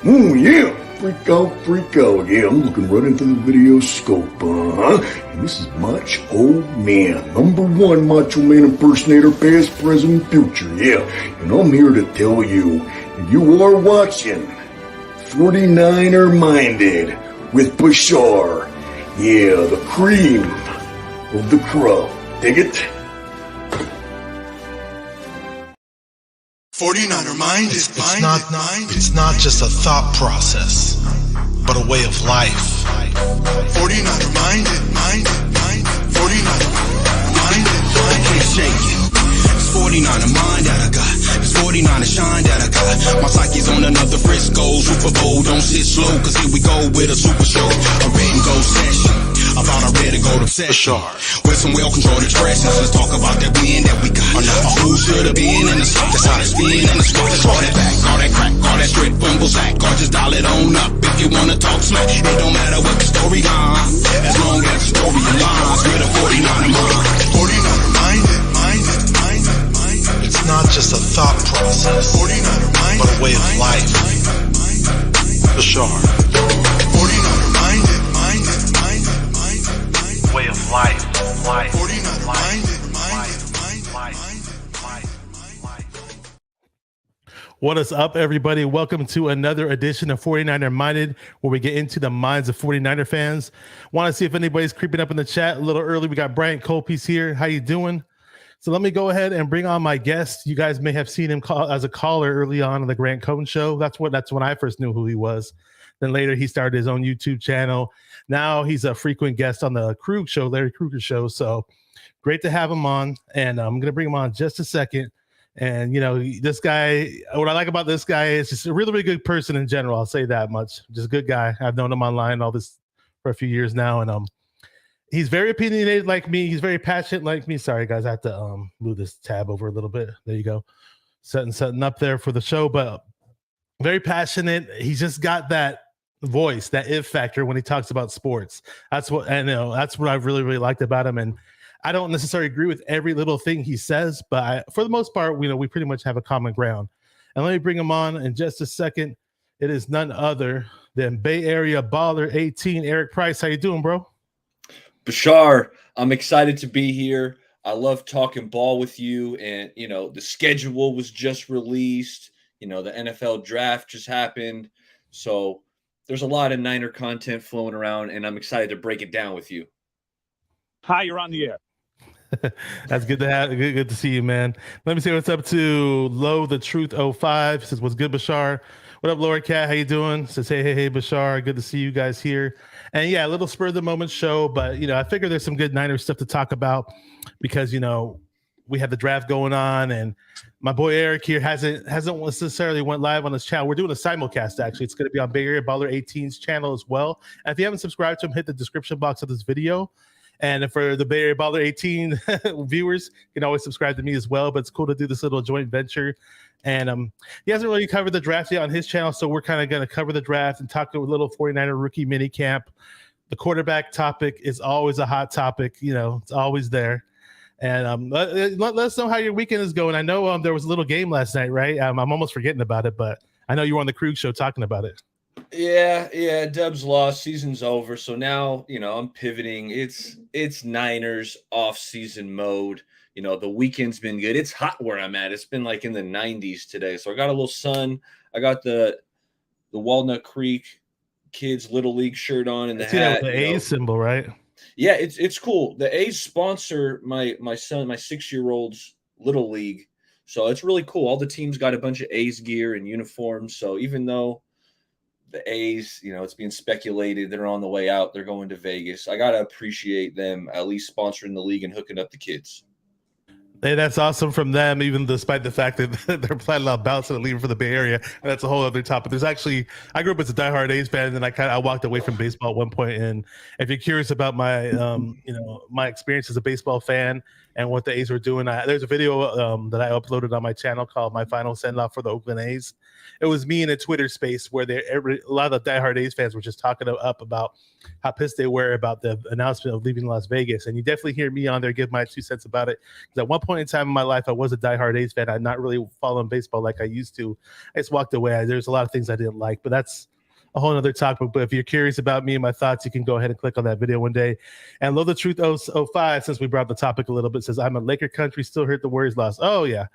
Oh, yeah. Freak out. Yeah, I'm looking right into the video scope, And this is Macho Man, #1 Macho Man impersonator, past, present, future, yeah. And I'm here to tell you, you are watching 49er Minded with Bashar. Yeah, the cream of the crop. Dig it? 49er mind is it's not just a thought process, but a way of life. 49er mind. 49er mind. Can't shake it. It's 49er mind that I got. It's 49er shine that I got. My psyche's on another Frisco Super Bowl. Don't sit slow, cause here we go with a super show. A written go session about our red and gold obsession. With some well-controlled expressions, let's talk about that win that we got. Who should have been in the spot? That's how they spin in the spot. Let's call that back, call that crack, call that straight fumble sack. Or just dial it on up if you wanna talk smack. It don't matter what the storyline, as long as the story aligns with a 49er mind. 49er mind. It's not just a thought process, 49er mind, but a way of life. Bashar. 49er mind. Way of life. 49er mind. What is up, everybody? Welcome to another edition of 49er Minded, where we get into the minds of 49er fans. Want to see if anybody's creeping up in the chat a little early. We got Bryant Colpiece here. How you doing? So let me go ahead and bring on my guest. You guys may have seen him as a caller early on the Grant Cohn Show. That's when I first knew who he was. Then later he started his own YouTube channel. Now he's a frequent guest on the Krug Show, Larry Krueger Show. So great to have him on. And I'm going to bring him on in just a second. And, you know, this guy, what I like about this guy is just a really, really good person in general. I'll say that much. Just a good guy. I've known him online all this for a few years now. And he's very opinionated like me. He's very passionate like me. Sorry, guys. I have to move this tab over a little bit. There you go. Setting up there for the show. But very passionate. He's just got that voice, that if factor when he talks about sports. That's what I've really, really liked about him. And I don't necessarily agree with every little thing he says, but for the most part, we pretty much have a common ground. And let me bring him on in just a second. It is none other than Bay Area Baller 18, Eric Price. How you doing, bro? Bashar, I'm excited to be here. I love talking ball with you. And, the schedule was just released. The NFL draft just happened. So there's a lot of Niner content flowing around, and I'm excited to break it down with you. Hi, you're on the air. That's good to have. Good to see you, man. Let me say what's up to Low the Truth 05. Says what's good, Bashar. What up, Laura Cat? How you doing? Says hey, Bashar. Good to see you guys here. And yeah, a little spur of the moment show, but I figure there's some good Niners stuff to talk about because we have the draft going on, and my boy Eric here hasn't necessarily went live on his channel. We're doing a simulcast actually. It's going to be on Bay Area Baller 18's channel as well. And if you haven't subscribed to him, hit the description box of this video. And for the Bay Area Baller 18 viewers, you can always subscribe to me as well. But it's cool to do this little joint venture. And he hasn't really covered the draft yet on his channel, so we're kind of going to cover the draft and talk to a little 49er rookie mini camp. The quarterback topic is always a hot topic. It's always there. And let us know how your weekend is going. I know there was a little game last night, right? I'm almost forgetting about it, but I know you were on the Krug Show talking about it. Yeah. Dubs lost. Season's over. So now, I'm pivoting. It's Niners off-season mode. The weekend's been good. It's hot where I'm at. It's been like in the 90s today. So I got a little sun. I got the Walnut Creek Kids Little League shirt on and the hat. The A's symbol, right? Yeah, it's cool. The A's sponsor my son, my 6-year-old's Little League. So it's really cool. All the teams got a bunch of A's gear and uniforms. So even though the A's, it's being speculated they're on the way out, they're going to Vegas, I got to appreciate them at least sponsoring the league and hooking up the kids. Hey, that's awesome from them, even despite the fact that they're planning on bouncing and leaving for the Bay Area. And that's a whole other topic. There's actually, I grew up as a diehard A's fan, and I walked away from baseball at one point. And if you're curious about my, my experience as a baseball fan and what the A's were doing, there's a video that I uploaded on my channel called "My Final Send Off for the Oakland A's." It was me in a Twitter space where a lot of the diehard A's fans were just talking up about how pissed they were about the announcement of leaving Las Vegas. And you definitely hear me on there give my 2 cents about it. Because at one point point in time in my life, I was a diehard A's fan. I'm not really following baseball like I used to. I just walked away. There's a lot of things I didn't like, but that's a whole other topic. But if you're curious about me and my thoughts, you can go ahead and click on that video one day. And Love the Truth 05, since we brought the topic a little bit, says, I'm a Laker country, still hurt the Warriors lost. Oh, yeah.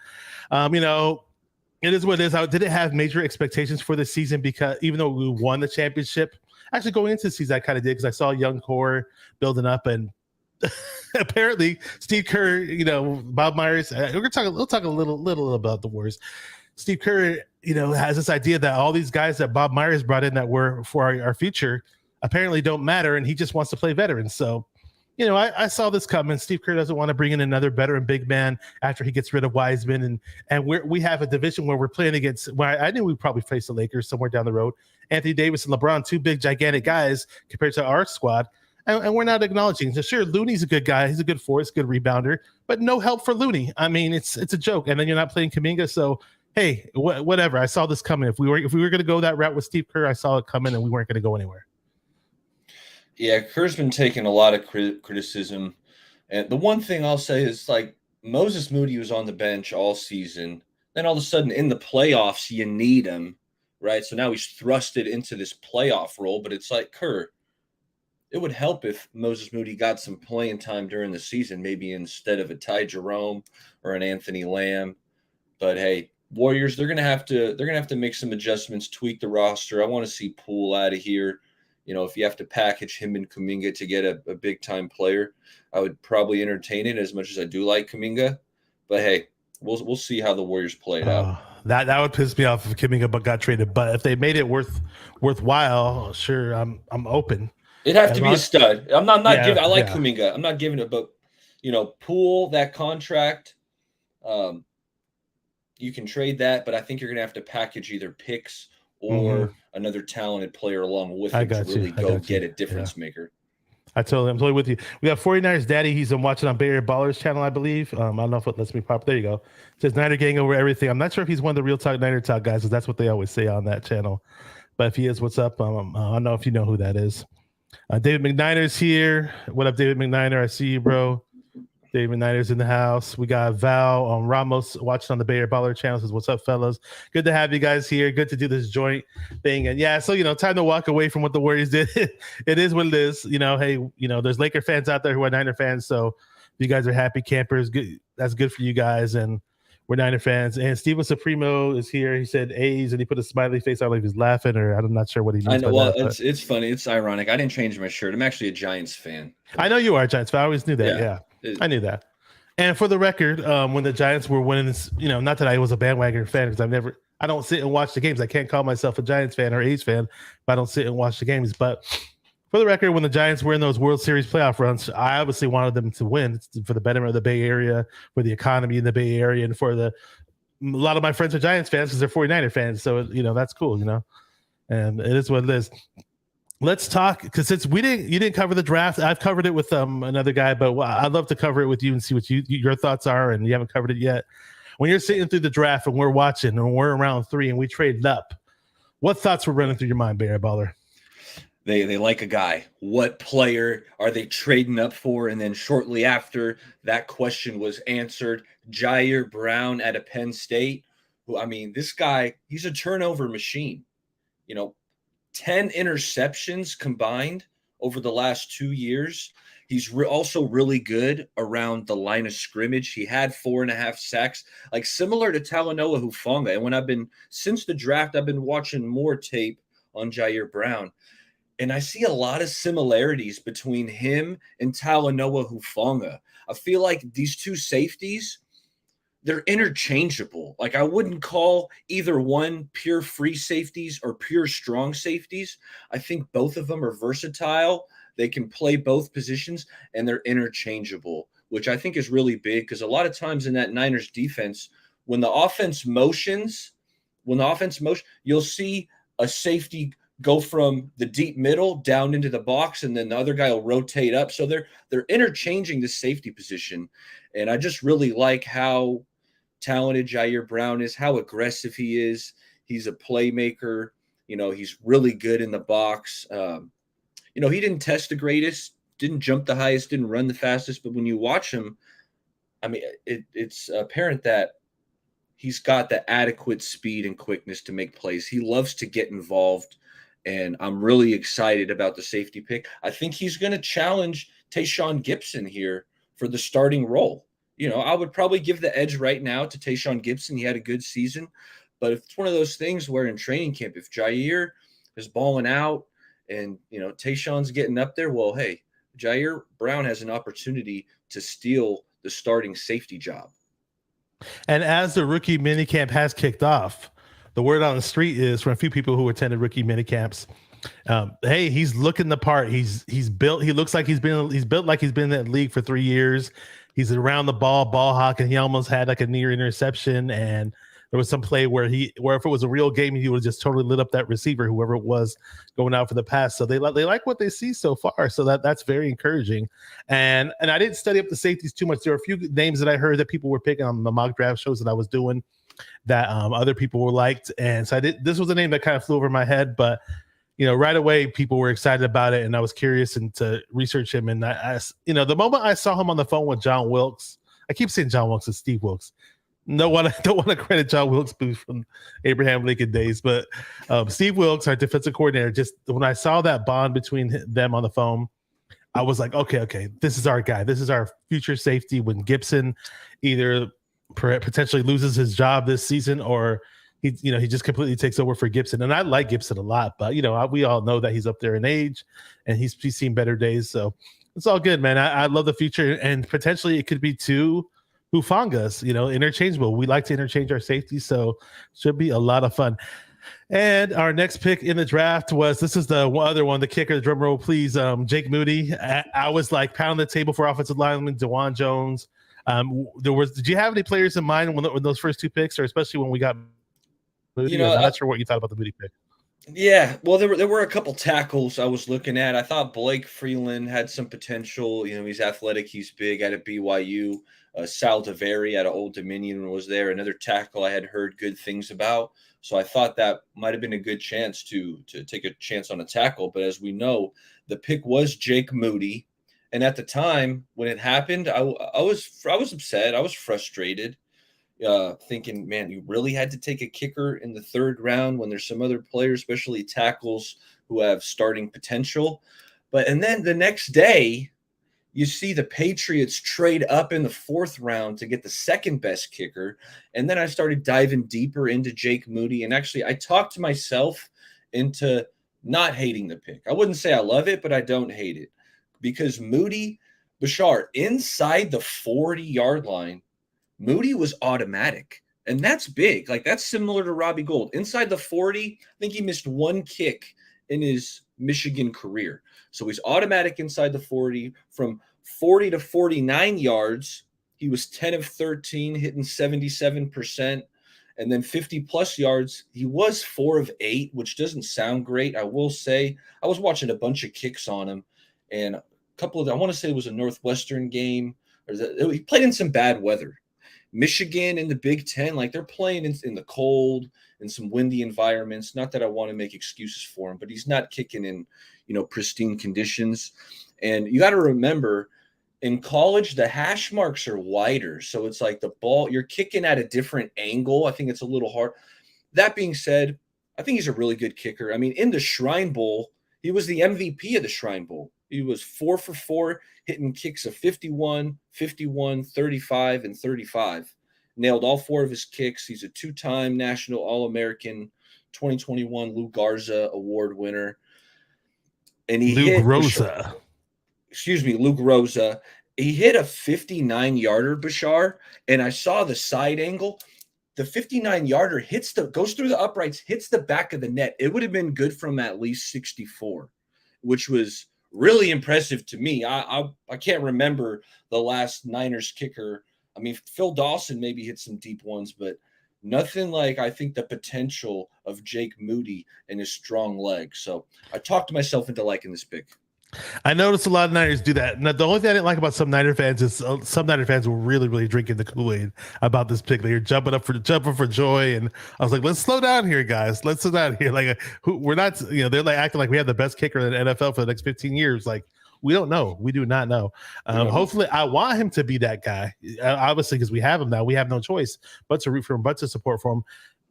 It is what it is. I didn't have major expectations for this season because even though we won the championship, actually going into the season, I kind of did because I saw a young core building up, and apparently Steve Kerr, Bob Myers. We'll talk a little about the Warriors. Steve Kerr, has this idea that all these guys that Bob Myers brought in that were for our future apparently don't matter, and he just wants to play veterans. So, I saw this coming. Steve Kerr doesn't want to bring in another veteran big man after he gets rid of Wiseman, and we have a division where we're playing against. Well, I knew we'd probably face the Lakers somewhere down the road. Anthony Davis and LeBron, two big gigantic guys compared to our squad, and we're not acknowledging. So sure, Looney's a good guy. He's a good force, good rebounder, but no help for Looney. I mean, it's a joke. And then you're not playing Kuminga, so. Hey, whatever. I saw this coming. If we were going to go that route with Steve Kerr, I saw it coming, and we weren't going to go anywhere. Yeah, Kerr's been taking a lot of criticism, and the one thing I'll say is like Moses Moody was on the bench all season. Then all of a sudden in the playoffs, you need him, right? So now he's thrusted into this playoff role. But it's like Kerr, it would help if Moses Moody got some playing time during the season, maybe instead of a Ty Jerome or an Anthony Lamb. But hey. Warriors, they're gonna have to make some adjustments, tweak the roster. I want to see Poole out of here. If you have to package him and Kuminga to get a big time player, I would probably entertain it as much as I do like Kuminga. But hey, we'll see how the Warriors play it out. That would piss me off if Kuminga got traded. But if they made it worthwhile, sure, I'm open. It'd have to be a stud. I'm not giving. I like Kuminga. I'm not giving it, but Poole, that contract. You can trade that, but I think you're going to have to package either picks or another talented player along with him to really go get a difference maker. I'm totally with you. We got 49ers Daddy. He's been watching on Bay Area Ballers channel, I believe. I don't know if it lets me pop. There you go. It says Niner gang over everything. I'm not sure if he's one of the Real Talk Niner Talk guys, because that's what they always say on that channel. But if he is, what's up? I don't know if you know who that is. David McNiner's here. What up, David McNiner? I see you, bro. David Niner's in the house. We got Val Ramos watching on the Bay Area Baller channel. Says, what's up, fellas? Good to have you guys here. Good to do this joint thing. And yeah, so, time to walk away from what the Warriors did. It is what it is. Hey, there's Laker fans out there who are Niner fans. So you guys are happy campers. Good. That's good for you guys. And we're Niner fans. And Steven Supremo is here. He said A's, and he put a smiley face. I don't know if he's laughing or I'm not sure what he means. I know. Well, it's funny. It's ironic. I didn't change my shirt. I'm actually a Giants fan. I know you are a Giants fan. I always knew that. Yeah. I knew that. And for the record, when the Giants were winning this, not that I was a bandwagon fan, because I don't sit and watch the games. I can't call myself a Giants fan or A's fan if I don't sit and watch the games. But for the record, when the Giants were in those World Series playoff runs, I obviously wanted them to win. It's for the betterment of the Bay Area, for the economy in the Bay Area, and for a lot of my friends are Giants fans because they're 49er fans. So, that's cool, and it is what it is. Let's talk, because since you didn't cover the draft, I've covered it with another guy, but I'd love to cover it with you and see what your thoughts are, and you haven't covered it yet. When you're sitting through the draft and we're watching and we're around 3 and we traded up, what thoughts were running through your mind, Barry Baller? They like a guy. What player are they trading up for? And then shortly after that question was answered, Jair Brown at a Penn State, this guy, he's a turnover machine. 10 interceptions combined over the last 2 years. He's also really good around the line of scrimmage. He had 4.5 sacks, like similar to Talanoa Hufanga. And since the draft, I've been watching more tape on Jair Brown. And I see a lot of similarities between him and Talanoa Hufanga. I feel like these two safeties, they're interchangeable. Like I wouldn't call either one pure free safeties or pure strong safeties. I think both of them are versatile. They can play both positions and they're interchangeable, which I think is really big because a lot of times in that Niners defense, when the offense motions, you'll see a safety go from the deep middle down into the box, and then the other guy will rotate up. So they're interchanging the safety position. And I just really like how talented Jair Brown is, how aggressive he is. He's a playmaker. He's really good in the box. He didn't test the greatest, didn't jump the highest, didn't run the fastest, but when you watch him, I mean, it's apparent that he's got the adequate speed and quickness to make plays. He loves to get involved, and I'm really excited about the safety pick. I think he's going to challenge Tayshaun Gibson here for the starting role. I would probably give the edge right now to Tayshaun Gibson. He had a good season, but if it's one of those things where in training camp, if Jair is balling out and Tayshaun's getting up there, well, hey, Jair Brown has an opportunity to steal the starting safety job. And as the rookie minicamp has kicked off, the word on the street is from a few people who attended rookie minicamps. Hey, he's looking the part. He's built. He looks like he's built like he's been in that league for 3 years. He's around the ball hawk, and he almost had like a near interception. And there was some play where if it was a real game, he would have just totally lit up that receiver, whoever it was going out for the pass. So they like what they see so far. So that's very encouraging. And I didn't study up the safeties too much. There were a few names that I heard that people were picking on the mock draft shows that I was doing that other people were liked. And so this was a name that kind of flew over my head, but right away people were excited about it, and I was curious and to research him. And I the moment I saw him on the phone with John Wilkes, I keep saying John Wilkes, it's Steve Wilkes. No one, I don't want to credit John Wilkes Booth from Abraham Lincoln days, but Steve Wilkes, our defensive coordinator, just when I saw that bond between them on the phone, I was like, okay, this is our guy. This is our future safety when Gibson either potentially loses his job this season or he just completely takes over for Gibson. And I like Gibson a lot, but we all know that he's up there in age and he's seen better days. So it's all good, man. I love the future, and potentially it could be two Hufangas, interchangeable. We like to interchange our safety, so should be a lot of fun. And our next pick in the draft this is the other one, the kicker, drum roll please, Jake Moody. I was like pounding the table for offensive lineman, DeJuan Jones. Did you have any players in mind when those first two picks, or especially when we got Moody? I'm not sure what you thought about the Moody pick. Yeah, well, there were a couple tackles I was looking at. I thought Blake Freeland had some potential. He's athletic, he's big, out of BYU. Sal DeVary out of Old Dominion was there. Another tackle I had heard good things about. So I thought that might have been a good chance to take a chance on a tackle. But as we know, the pick was Jake Moody. And at the time when it happened, I was upset. I was frustrated, thinking, man, you really had to take a kicker in the third round when there's some other players, especially tackles, who have starting potential. And then the next day, you see the Patriots trade up in the fourth round to get the second best kicker. And then I started diving deeper into Jake Moody. And actually, I talked to myself into not hating the pick. I wouldn't say I love it, but I don't hate it. Because Moody, Bashar, inside the 40-yard line, Moody was automatic. And that's big. Like, that's similar to Robbie Gould. Inside the 40, I think he missed one kick in his Michigan career. So he's automatic inside the 40. From 40 to 49 yards, he was 10 of 13, hitting 77%. And then 50-plus yards, he was 4 of 8, which doesn't sound great. I will say, I was watching a bunch of kicks on him. And a couple of, I want to say it was a Northwestern game. He played in some bad weather. Michigan in the Big Ten, like they're playing in the cold and some windy environments. Not that I want to make excuses for him, but he's not kicking in, pristine conditions. And you got to remember, in college, the hash marks are wider. So it's like the ball, you're kicking at a different angle. I think it's a little hard. That being said, I think he's a really good kicker. I mean, in the Shrine Bowl, he was the MVP of the Shrine Bowl. He was 4 for 4, hitting kicks of 51, 51, 35, and 35. Nailed all 4 of his kicks. He's a 2-time National All-American, 2021 Lou Garza Award winner. And he Luke Rosa. He hit a 59-yarder, Bashar, and I saw the side angle. The 59-yarder goes through the uprights, hits the back of the net. It would have been good from at least 64, which was really impressive to me. I can't remember the last Niners kicker. I mean, Phil Dawson maybe hit some deep ones, but nothing like, I think, the potential of Jake Moody and his strong legs. So I talked myself into liking this pick. I noticed a lot of Niners do that. Now, the only thing I didn't like about some Niner fans is some Niner fans were really, really drinking the Kool-Aid about this pick. They were jumping for joy, and I was like, "Let's slow down here, guys. Let's slow down here. Like, we're not, they're like acting like we have the best kicker in the NFL for the next 15 years. Like, We don't know. We do not know. Hopefully, I want him to be that guy. Obviously, because we have him now. We have no choice but to root for him, but to support for him.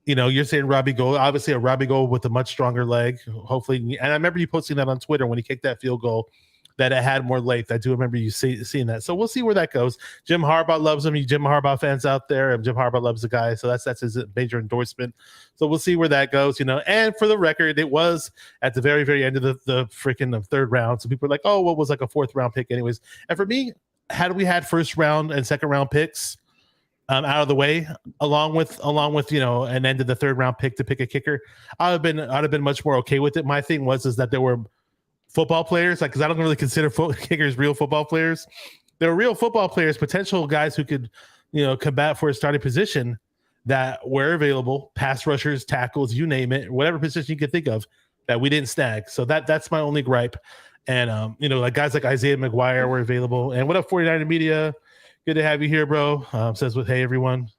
You know, you're saying Robbie Gould, obviously a Robbie Gould with a much stronger leg. Hopefully, and I remember you posting that on Twitter when he kicked that field goal, that it had more length. I do remember you seeing that. So we'll see where that goes. Jim Harbaugh loves him. You Jim Harbaugh fans out there, and Jim Harbaugh loves the guy. So that's his major endorsement. So we'll see where that goes, you know. And for the record, it was at the very, very end of the freaking third round. So people are like, oh, what was like a fourth round pick anyways. And for me, had we had first round and second round picks out of the way, along with you know, an end of the third round pick to pick a kicker, I'd have been much more okay with it. My thing was that there were football players, like, because I don't really consider kickers real football players. They're real football players, potential guys who could, you know, combat for a starting position that were available, pass rushers, tackles, you name it, whatever position you could think of that we didn't snag. So that's my only gripe. And you know, like guys like Isaiah McGuire were available. And what up, 49er Media? Good to have you here, bro. Says with, hey, everyone.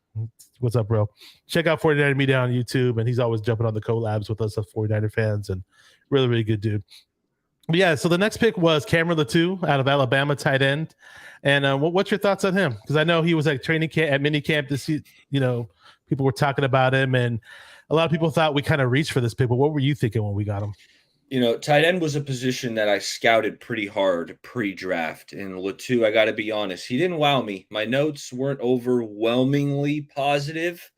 What's up, bro? Check out 49er Media on YouTube. And he's always jumping on the collabs with us, the 49er fans. And really, really good dude. But yeah, so the next pick was Cameron Latou out of Alabama, tight end. And what's your thoughts on him? Because I know he was at training camp, at mini camp this, you know, people were talking about him. And a lot of people thought we kind of reached for this pick. But what were you thinking when we got him? You know, tight end was a position that I scouted pretty hard pre-draft. And Latou, I got to be honest, he didn't wow me. My notes weren't overwhelmingly positive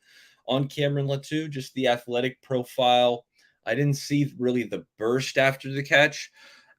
on Cameron Latou, just the athletic profile. I didn't see really the burst after the catch.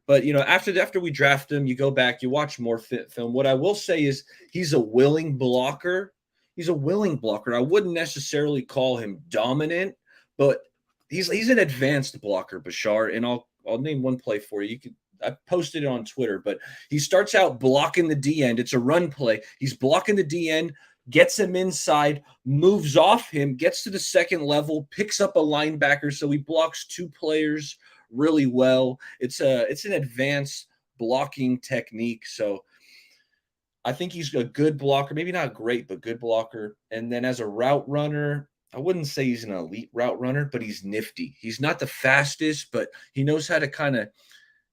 But, you know, after we draft him, you go back, you watch more film. What I will say is he's a willing blocker. He's a willing blocker. I wouldn't necessarily call him dominant, but he's an advanced blocker, Bashar, and I'll name one play for you. I posted it on Twitter, but he starts out blocking the D end. It's a run play. He's blocking the D end, gets him inside, moves off him, gets to the second level, picks up a linebacker, so he blocks two players really well. It's an advanced blocking technique. So I think he's a good blocker, maybe not great, but good blocker. And then as a route runner, I wouldn't say he's an elite route runner, but he's nifty. He's not the fastest, but he knows how to kind of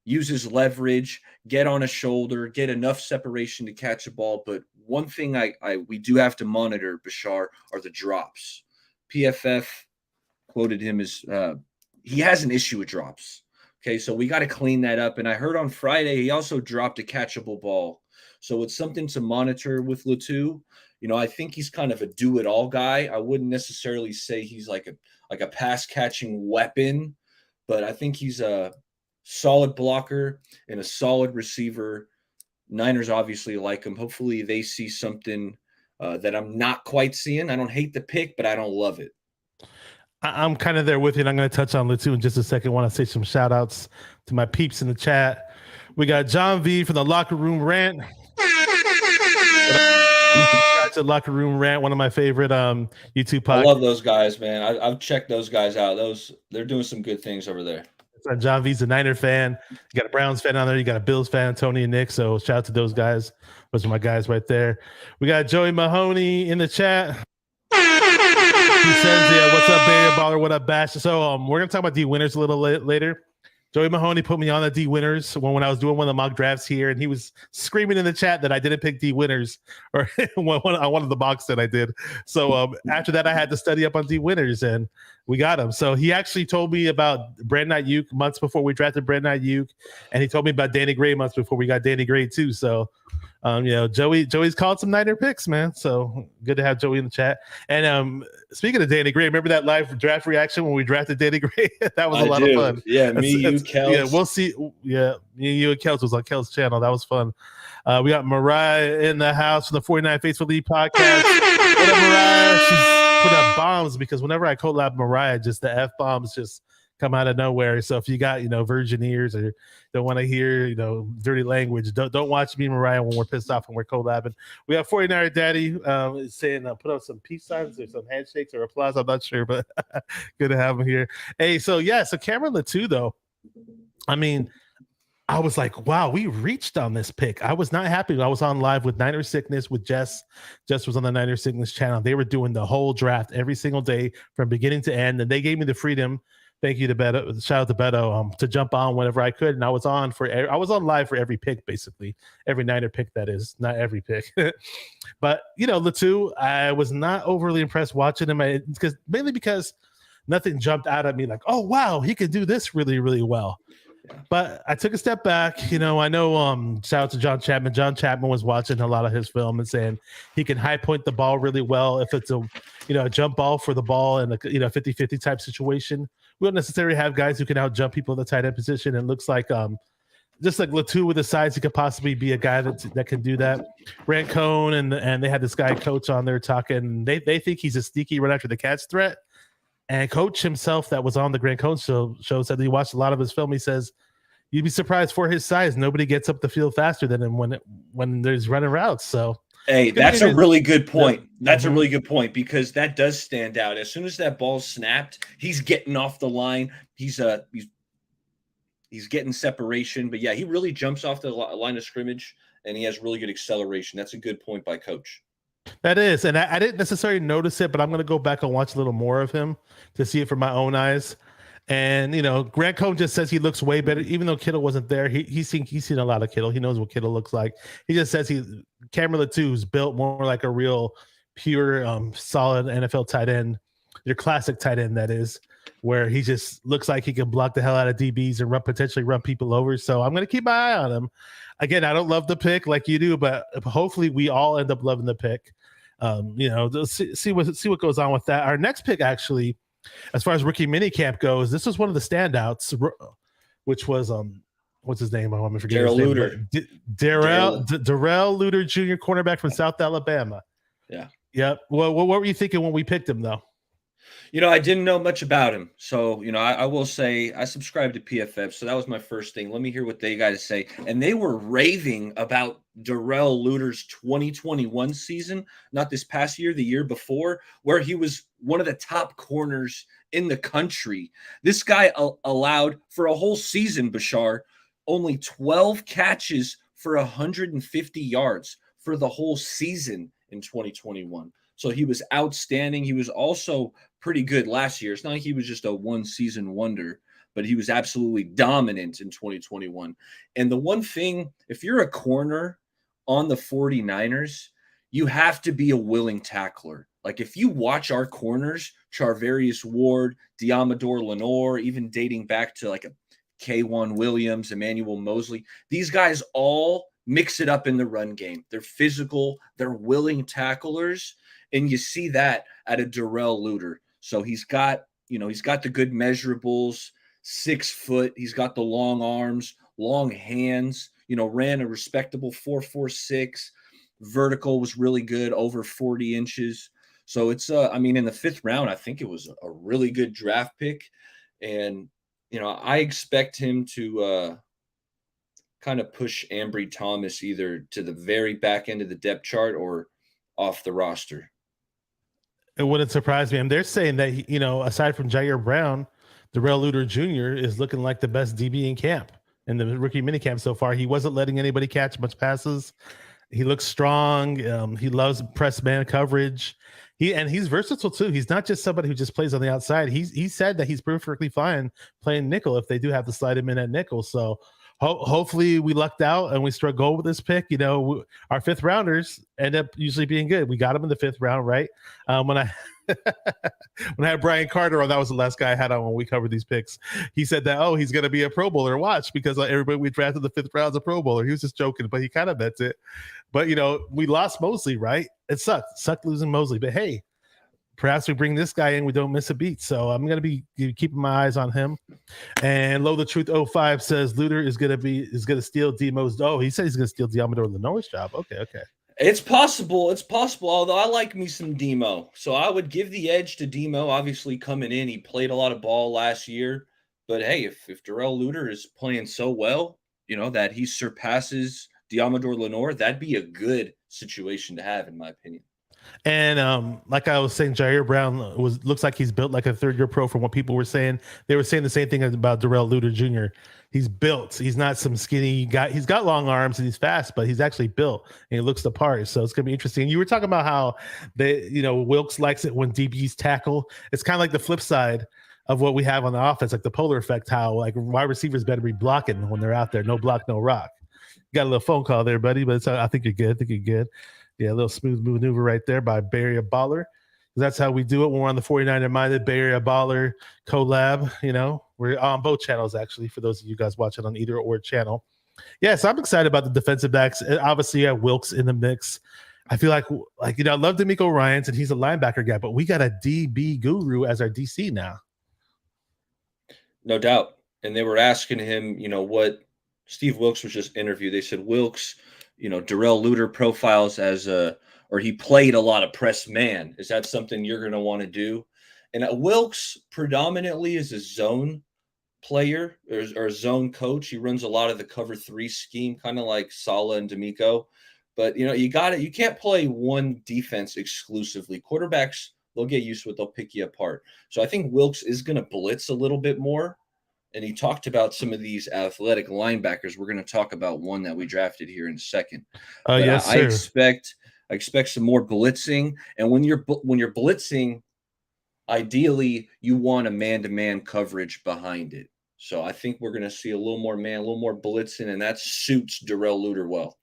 use his leverage, get on a shoulder, get enough separation to catch a ball. But one thing we do have to monitor, Bashar, are the drops. PFF quoted him as he has an issue with drops. Okay, so we got to clean that up. And I heard on Friday he also dropped a catchable ball. So it's something to monitor with Latou. You know, I think he's kind of a do-it-all guy. I wouldn't necessarily say he's like a pass-catching weapon, but I think he's a solid blocker and a solid receiver. Niners obviously like him. Hopefully they see something that I'm not quite seeing. I don't hate the pick, but I don't love it. I'm kind of there with you, and I'm going to touch on Latou in just a second. I want to say some shout-outs to my peeps in the chat. We got John V from the Locker Room Rant. To Locker Room Rant, one of my favorite YouTube podcasts. I love those guys, man. I've checked those guys out. They're doing some good things over there. John V's a Niner fan. You got a Browns fan on there. You got a Bills fan, Tony and Nick. So shout out to those guys. Those are my guys right there. We got Joey Mahoney in the chat. He says, "Yeah, what's up, Bayer Baller? What up, Bash?" So we're gonna talk about D winners a little later. Joey Mahoney put me on the D winners when I was doing one of the mock drafts here, and he was screaming in the chat that I didn't pick D winners or on one of the mocks that I did. So after that, I had to study up on D winners, and we got him. So he actually told me about Brandon Ayuk months before we drafted Brandon Ayuk, and he told me about Danny Gray months before we got Danny Gray too. So you know, Joey's called some Niner picks, man. So good to have Joey in the chat. And speaking of Danny Gray, remember that live draft reaction when we drafted Danny Gray? That was a lot of fun. Yeah, Kels. Yeah, we'll see. Yeah, me, you, and Kels was on Kels' channel. That was fun. We got Mariah in the house from the 49 Faithful League podcast. What up, Mariah? She's put up bombs because whenever I collab Mariah, just the F bombs just come out of nowhere. So if you got, you know, virgin ears or don't want to hear, you know, dirty language, don't watch me and Mariah when we're pissed off and we're collabing. We have 49er Daddy saying put up some peace signs or some handshakes or applause. I'm not sure, but good to have him here. Hey, so Cameron Latou, though, I mean, I was like, wow, we reached on this pick. I was not happy. I was on live with Niner Sickness with Jess. Jess was on the Niner Sickness channel. They were doing the whole draft every single day from beginning to end, and they gave me the freedom Thank you to Beto. Shout out to Beto to jump on whenever I could, and I was on live for every pick, basically every Niner pick. That is not every pick, but Latu, I was not overly impressed watching him mainly because nothing jumped out at me like, oh wow, he could do this really really well. But I took a step back. I know. Shout out to John Chapman. John Chapman was watching a lot of his film and saying he can high point the ball really well if it's a jump ball for the ball in a 50-50 type situation. We don't necessarily have guys who can out jump people in the tight end position. And it looks like just like Latu with the size, he could possibly be a guy that can do that. Rancone and they had this guy coach on there talking. They think he's a sneaky run after the catch threat. And coach himself that was on the Grant Cohn show said he watched a lot of his film. He says, you'd be surprised for his size. Nobody gets up the field faster than him when there's running routes. So, hey, that's a really good point. That's a really good point because that does stand out. As soon as that ball's snapped, he's getting off the line. He's getting separation. But yeah, he really jumps off the line of scrimmage and he has really good acceleration. That's a good point by coach. That is, and I didn't necessarily notice it, but I'm going to go back and watch a little more of him to see it from my own eyes. And Grant Cohn just says he looks way better, even though Kittle wasn't there. He's seen a lot of Kittle. He knows what Kittle looks like. He just says Cameron Latu is built more like a real pure, solid NFL tight end, your classic tight end that is, where he just looks like he can block the hell out of DBs and potentially run people over. So I'm going to keep my eye on him. Again, I don't love the pick like you do, but hopefully we all end up loving the pick. See what goes on with that. Our next pick, actually, as far as rookie minicamp goes, this was one of the standouts, which was what's his name? I'm forgetting his name. Darrell Luter Jr., cornerback from South Alabama. Yeah. Yep. Well, what were you thinking when we picked him, though? I didn't know much about him. So, I will say I subscribed to PFF. So that was my first thing. Let me hear what they got to say. And they were raving about Darrell Luter's 2021 season, not this past year, the year before, where he was one of the top corners in the country. This guy allowed for a whole season, Bashar, only 12 catches for 150 yards for the whole season in 2021. So he was outstanding. He was also pretty good last year. It's not like he was just a one-season wonder, but he was absolutely dominant in 2021. And the one thing, if you're a corner on the 49ers, you have to be a willing tackler. Like if you watch our corners, Charvarius Ward, Diamador Lenore, even dating back to like a K1 Williams, Emmanuel Mosley, these guys all mix it up in the run game. They're physical, they're willing tacklers. And you see that at a Darrell Luter. So he's got the good measurables, 6 foot. He's got the long arms, long hands, ran a respectable 4.46. Vertical was really good, over 40 inches. So it's, in the 5th round, I think it was a really good draft pick. And, I expect him to kind of push Ambry Thomas either to the very back end of the depth chart or off the roster. It wouldn't surprise me. And they're saying that, aside from Jair Brown, Darrell Luter Jr. is looking like the best DB in camp in the rookie minicamp so far. He wasn't letting anybody catch much passes. He looks strong. He loves press man coverage. He's versatile too. He's not just somebody who just plays on the outside. He said that he's perfectly fine playing nickel if they do have to slide him in at nickel. So hopefully we lucked out and we struck gold with this pick. Our 5th rounders end up usually being good. We got him in the 5th round, right? When I had Brian Carter on, that was the last guy I had on when we covered these picks. He said that, he's going to be a Pro Bowler. Watch, because everybody we drafted the 5th round is a Pro Bowler. He was just joking, but he kind of meant it. But, we lost Mosley, right? It sucked losing Mosley. But, hey, perhaps we bring this guy in, we don't miss a beat. So I'm going to be keeping my eyes on him. And Low the Truth 05 says Luter is going to steal Demo's. Oh, he said he's going to steal Diamador Lenore's job. Okay. It's possible. Although I like me some Demo. So I would give the edge to Demo, obviously coming in. He played a lot of ball last year. But, hey, if Darrell Luter is playing so well, that he surpasses Diamador Lenore, that'd be a good situation to have, in my opinion. And like I was saying, Jair Brown looks like he's built like a 3rd-year pro from what people were saying. They were saying the same thing about Darrell Luter Jr. He's built. He's not some skinny guy. He's got long arms and he's fast, but he's actually built and he looks the part. So it's going to be interesting. You were talking about how Wilkes likes it when DBs tackle. It's kind of like the flip side. of what we have on the offense, like the polar effect, how like wide receivers better be blocking when they're out there. No block, no rock. Got a little phone call there, buddy, but I think you're good. I think you're good. Yeah, a little smooth maneuver right there by Bay Area Baller. That's how we do it when we're on the 49er Minded Bay Area Baller collab. You know, we're on both channels, actually, for those of you guys watching on either or channel. Yes, I'm excited about the defensive backs. Obviously, Wilkes in the mix. I feel like I love D'Amico Ryans, and he's a linebacker guy, but we got a DB guru as our DC now. No doubt. And they were asking him, what Steve Wilkes was just interviewed. They said Wilkes, Darrell Luter profiles as or he played a lot of press man. Is that something you're going to want to do? And Wilkes predominantly is a zone player or a zone coach. He runs a lot of the cover 3 scheme, kind of like Saleh and D'Amico. But, you can't play one defense exclusively. Quarterbacks, they'll get used to it. They'll pick you apart. So I think Wilkes is going to blitz a little bit more. And he talked about some of these athletic linebackers. We're going to talk about one that we drafted here in a second. Yes, sir. I expect some more blitzing. And when you're blitzing, ideally you want a man-to-man coverage behind it. So I think we're going to see a little more blitzing, and that suits Darrell Luter well.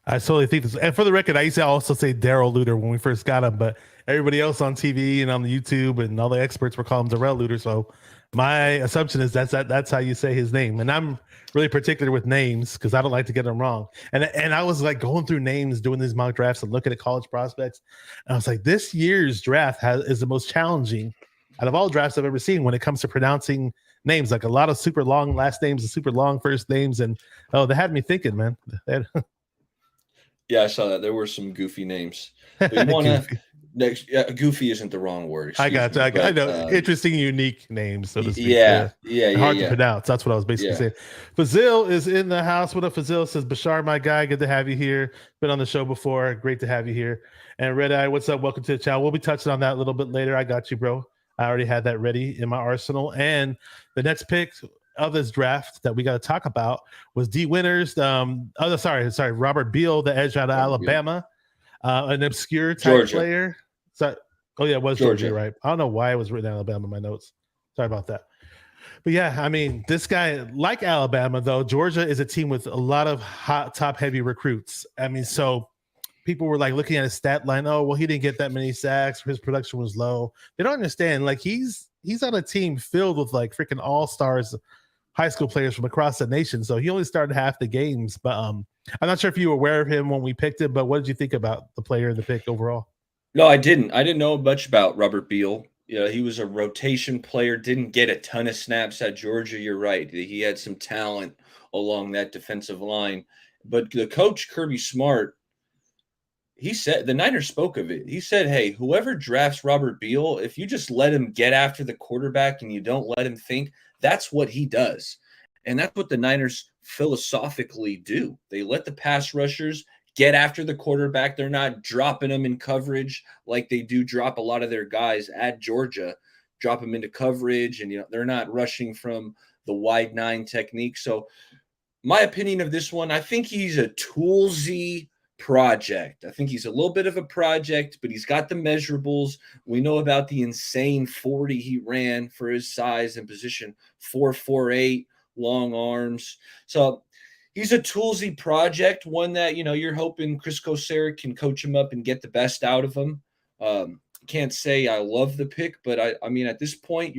I totally think this. And for the record, I used to also say Darrell Luter when we first got him, but everybody else on TV and on the YouTube and all the experts were calling him Darrell Luter. So my assumption is that's how you say his name. And I'm really particular with names because I don't like to get them wrong. And I was like going through names, doing these mock drafts and looking at college prospects. And I was like, this year's draft is the most challenging out of all drafts I've ever seen when it comes to pronouncing names. Like a lot of super long last names and super long first names. And they had me thinking, man. Yeah, I saw that. There were some goofy names. But you want to goofy isn't the wrong word. I know. Interesting, unique names, so to speak. Yeah. Hard to pronounce. That's what I was basically saying. Fazil is in the house. What up, Fazil? Says, Bashar, my guy, good to have you here. Been on the show before. Great to have you here. And Red Eye, what's up? Welcome to the channel. We'll be touching on that a little bit later. I got you, bro. I already had that ready in my arsenal. And the next pick of this draft that we got to talk about was D Winters. Robert Beal, the edge out of Alabama, an obscure type player. So, it was Georgia, right? I don't know why it was written Alabama in my notes. Sorry about that. But yeah, I mean, this guy, like Alabama, though, Georgia is a team with a lot of hot, top-heavy recruits. I mean, so people were like looking at his stat line. Oh, well, he didn't get that many sacks. His production was low. They don't understand. Like he's on a team filled with like freaking all-stars, high school players from across the nation. So he only started half the games. But I'm not sure if you were aware of him when we picked him. But what did you think about the player in the pick overall? No, I didn't. I didn't know much about Robert Beal. He was a rotation player. Didn't get a ton of snaps at Georgia. You're right. He had some talent along that defensive line. But the coach, Kirby Smart, he said, the Niners spoke of it. He said, hey, whoever drafts Robert Beal, if you just let him get after the quarterback and you don't let him think, that's what he does. And that's what the Niners philosophically do. They let the pass rushers get after the quarterback. They're not dropping them in coverage like they do drop a lot of their guys at Georgia, drop them into coverage. And, they're not rushing from the wide 9 technique. So my opinion of this one, I think he's a toolsy project. I think he's a little bit of a project, but he's got the measurables. We know about the insane 40 he ran for his size and position, 4.48, long arms. So he's a toolsy project, one that, you're hoping Chris Kocurek can coach him up and get the best out of him. Can't say I love the pick, but I mean, at this point,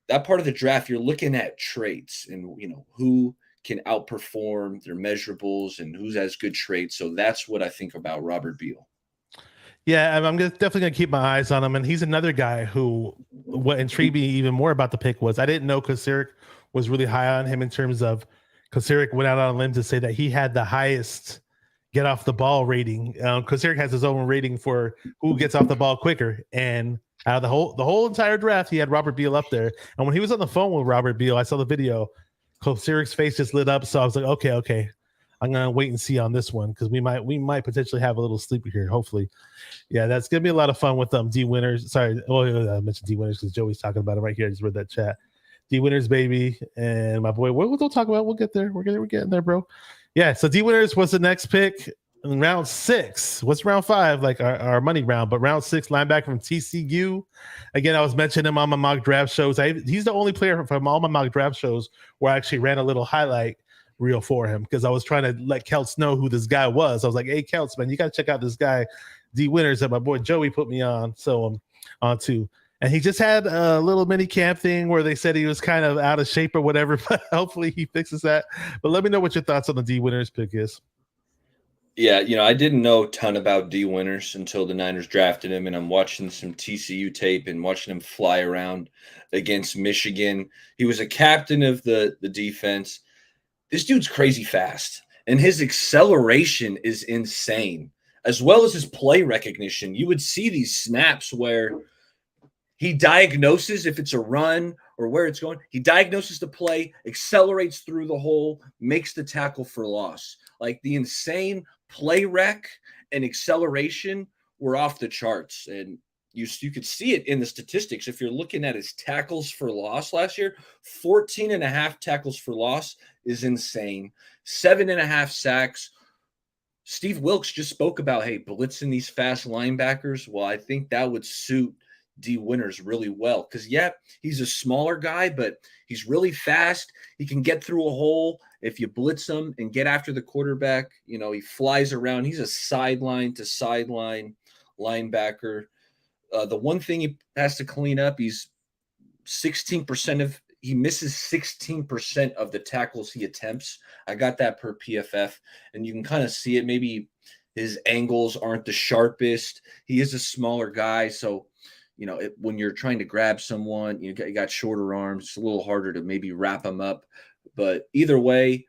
that part of the draft, you're looking at traits and, who can outperform their measurables and who has good traits. So that's what I think about Robert Beal. Yeah, I'm definitely going to keep my eyes on him. And he's another guy who, what intrigued me even more about the pick was I didn't know Kocurek was really high on him in terms of Kocurek went out on a limb to say that he had the highest get off the ball rating. Kocurek has his own rating for who gets off the ball quicker. And out of the whole entire draft, he had Robert Beal up there. And when he was on the phone with Robert Beal, I saw the video. Kocurek's face just lit up, so I was like, okay, I'm gonna wait and see on this one because we might potentially have a little sleeper here. Hopefully, yeah, that's gonna be a lot of fun with D Winters. Sorry, I mentioned D Winters because Joey's talking about it right here. I just read that chat. D Winters, baby, and my boy. We'll talk about. We'll get there. We're getting there, bro. Yeah. So D Winters was the next pick. in round 6. What's round 5? Like our money round, but round 6 linebacker from TCU. Again, I was mentioning him on my mock draft shows. He's the only player from all my mock draft shows where I actually ran a little highlight reel for him because I was trying to let Kelts know who this guy was. I was like, hey, Kelts, man, you got to check out this guy, D Winters, that my boy Joey put me on. So I'm on too. And he just had a little mini camp thing where they said he was kind of out of shape or whatever, but hopefully he fixes that. But let me know what your thoughts on the D Winters pick is. Yeah, I didn't know a ton about D Winters until the Niners drafted him, and I'm watching some TCU tape and watching him fly around against Michigan. He was a captain of the defense. This dude's crazy fast, and his acceleration is insane, as well as his play recognition. You would see these snaps where he diagnoses if it's a run or where it's going. He diagnoses the play, accelerates through the hole, makes the tackle for loss. Like the insane play rec and acceleration were off the charts. And you could see it in the statistics. If you're looking at his tackles for loss last year, 14 and a half tackles for loss is insane. 7.5 sacks. Steve Wilks just spoke about, hey, blitzing these fast linebackers. Well, I think that would suit D Winters really well because, yeah, he's a smaller guy, but he's really fast. He can get through a hole if you blitz him and get after the quarterback. He flies around. He's a sideline to sideline linebacker. The one thing he has to clean up, he misses 16% of the tackles he attempts. I got that per PFF, and you can kind of see it. Maybe his angles aren't the sharpest. He is a smaller guy, so when you're trying to grab someone, you got shorter arms. It's a little harder to maybe wrap them up. But either way,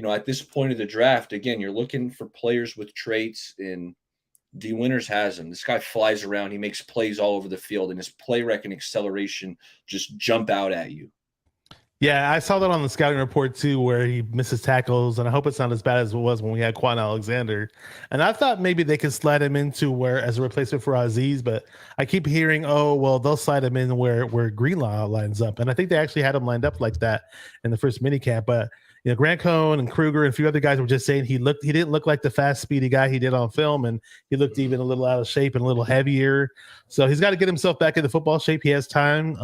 at this point of the draft, again, you're looking for players with traits, and D Winters has them. This guy flies around. He makes plays all over the field, and his play rec and acceleration just jump out at you. Yeah, I saw that on the scouting report too, where he misses tackles, and I hope it's not as bad as it was when we had Quan Alexander. And I thought maybe they could slide him into where as a replacement for Aziz, but I keep hearing, oh, well, they'll slide him in where Greenlaw lines up, and I think they actually had him lined up like that in the first minicamp. But Grant Cohn and Kruger and a few other guys were just saying he didn't look like the fast, speedy guy he did on film, and he looked even a little out of shape and a little heavier. So he's got to get himself back into football shape. He has time.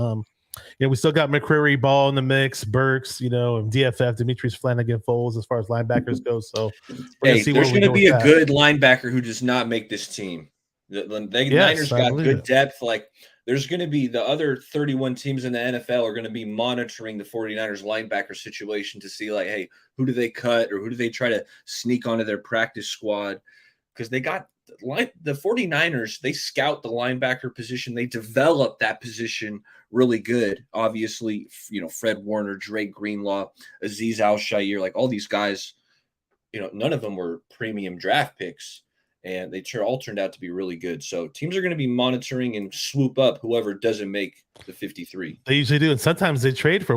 We still got McCreary, Ball in the mix, Burks, and DFF, Demetrius Flanagan, Foles, as far as linebackers go. So there's going to be a good linebacker who does not make this team. The Niners got good depth. Like there's going to be the other 31 teams in the NFL are going to be monitoring the 49ers linebacker situation to see like, hey, who do they cut or who do they try to sneak onto their practice squad? Because they got the 49ers, they scout the linebacker position. They develop that position really good. Obviously, Fred Warner, Drake Greenlaw, Aziz Al-Shaair, like all these guys, none of them were premium draft picks, and they all turned out to be really good. So teams are going to be monitoring and swoop up whoever doesn't make the 53. They usually do, and sometimes they trade for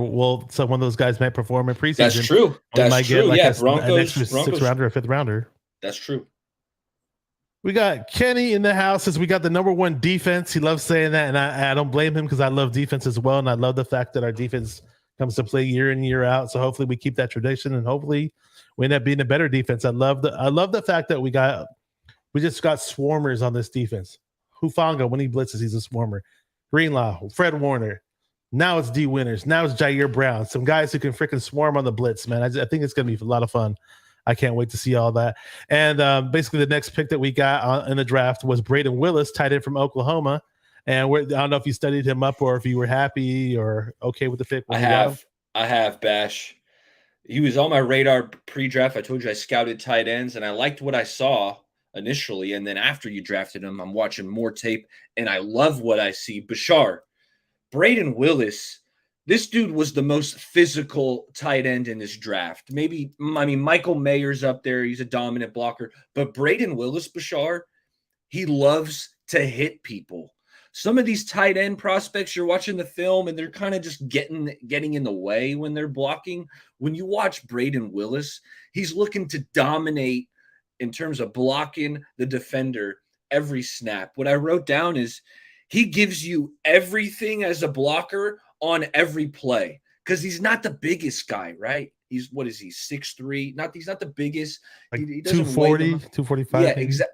so one of those guys might perform in preseason. That's true. That's true. Get like an extra 6th rounder or 5th rounder. That's true. We got Kenny in the house as we got the number 1 defense. He loves saying that, and I don't blame him because I love defense as well, and I love the fact that our defense comes to play year in, year out. So hopefully we keep that tradition, and hopefully we end up being a better defense. I love the fact that we just got swarmers on this defense. Hufanga, when he blitzes, he's a swarmer. Greenlaw, Fred Warner. Now it's D Winters. Now it's Jair Brown. Some guys who can freaking swarm on the blitz, man. I think it's going to be a lot of fun. I can't wait to see all that. And basically the next pick that we got in the draft was Braden Willis, tight end from Oklahoma. And I don't know if you studied him up or if you were happy or okay with the pick. I have, Bash. He was on my radar pre-draft. I told you I scouted tight ends, and I liked what I saw initially. And then after you drafted him, I'm watching more tape, and I love what I see. Bashar, Braden Willis, this dude was the most physical tight end in this draft. Michael Mayer's up there. He's a dominant blocker. But Braden Willis, Bashar, he loves to hit people. Some of these tight end prospects, you're watching the film, and they're kind of just getting in the way when they're blocking. When you watch Braden Willis, he's looking to dominate in terms of blocking the defender every snap. What I wrote down is he gives you everything as a blocker on every play because he's not the biggest guy, right? He's what is he 6'3"? He's not the biggest. Like He doesn't 240, weigh 245. yeah, maybe. exactly.